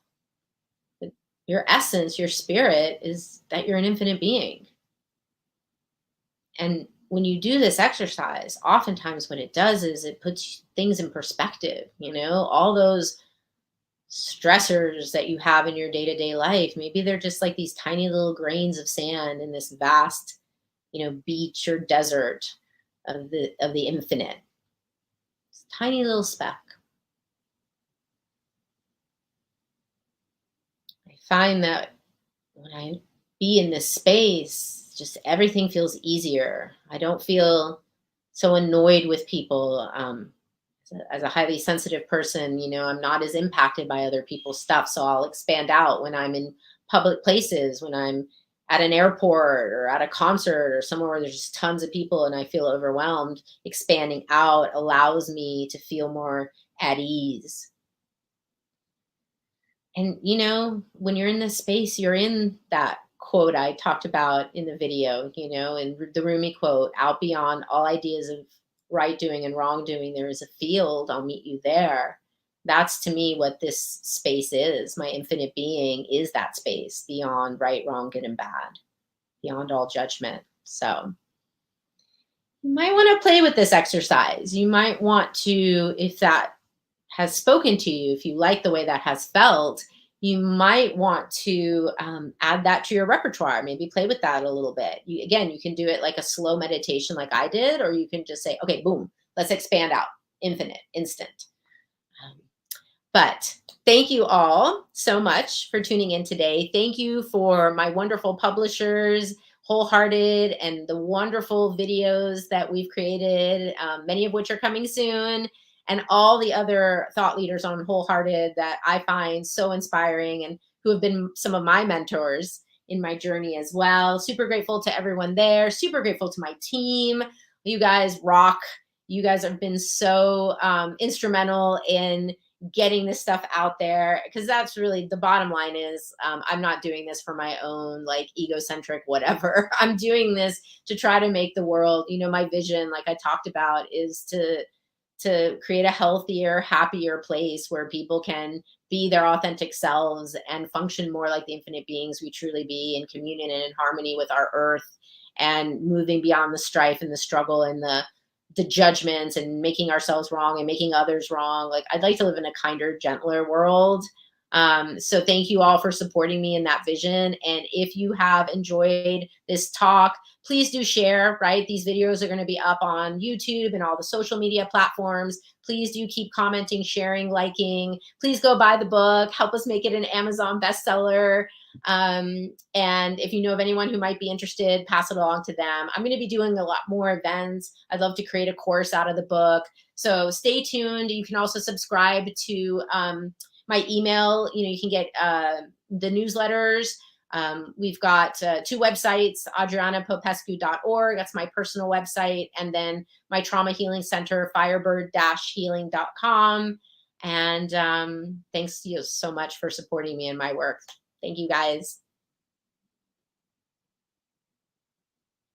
[SPEAKER 6] But your essence, your spirit, is that you're an infinite being. And when you do this exercise, oftentimes what it does is it puts things in perspective, all those stressors that you have in your day-to-day life. Maybe they're just like these tiny little grains of sand in this vast, beach or desert of the infinite. It's a tiny little speck. I find that when I be in this space, just everything feels easier. I don't feel so annoyed with people. As a highly sensitive person, I'm not as impacted by other people's stuff. So I'll expand out when I'm in public places, when I'm at an airport or at a concert or somewhere where there's just tons of people and I feel overwhelmed. Expanding out allows me to feel more at ease. And when you're in this space, you're in that quote I talked about in the video, in the Rumi quote, out beyond all ideas of right doing and wrong doing, there is a field, I'll meet you there. That's to me what this space is. My infinite being is that space beyond right, wrong, good, and bad, beyond all judgment. So you might want to play with this exercise. You might want to, if that has spoken to you, if you like the way that has felt, you might want to add that to your repertoire. Maybe play with that a little bit. You can do it like a slow meditation like I did, or you can just say, okay, boom, let's expand out, infinite, instant. But thank you all so much for tuning in today. Thank you for my wonderful publishers, Wholehearted, and the wonderful videos that we've created, many of which are coming soon, and all the other thought leaders on Wholehearted that I find so inspiring and who have been some of my mentors in my journey as well. Super grateful to everyone there. Super grateful to my team. You guys rock. You guys have been so instrumental in getting this stuff out there, because that's really the bottom line is I'm not doing this for my own like egocentric whatever. I'm doing this to try to make the world, my vision, like I talked about, is to create a healthier, happier place where people can be their authentic selves and function more like the infinite beings we truly be, in communion and in harmony with our earth, and moving beyond the strife and the struggle and the judgments and making ourselves wrong and making others wrong. Like, I'd like to live in a kinder, gentler world. So thank you all for supporting me in that vision. And if you have enjoyed this talk, please do share, right? These videos are going to be up on YouTube and all the social media platforms. Please do keep commenting, sharing, liking. Please go buy the book. Help us make it an Amazon bestseller. And if you know of anyone who might be interested, pass it along to them. I'm going to be doing a lot more events. I'd love to create a course out of the book. So stay tuned. You can also subscribe to my email. You can get the newsletters. We've got 2 websites, adrianapopescu.org. That's my personal website. And then my trauma healing center, firebird-healing.com. And thanks to you so much for supporting me in my work. Thank you, guys.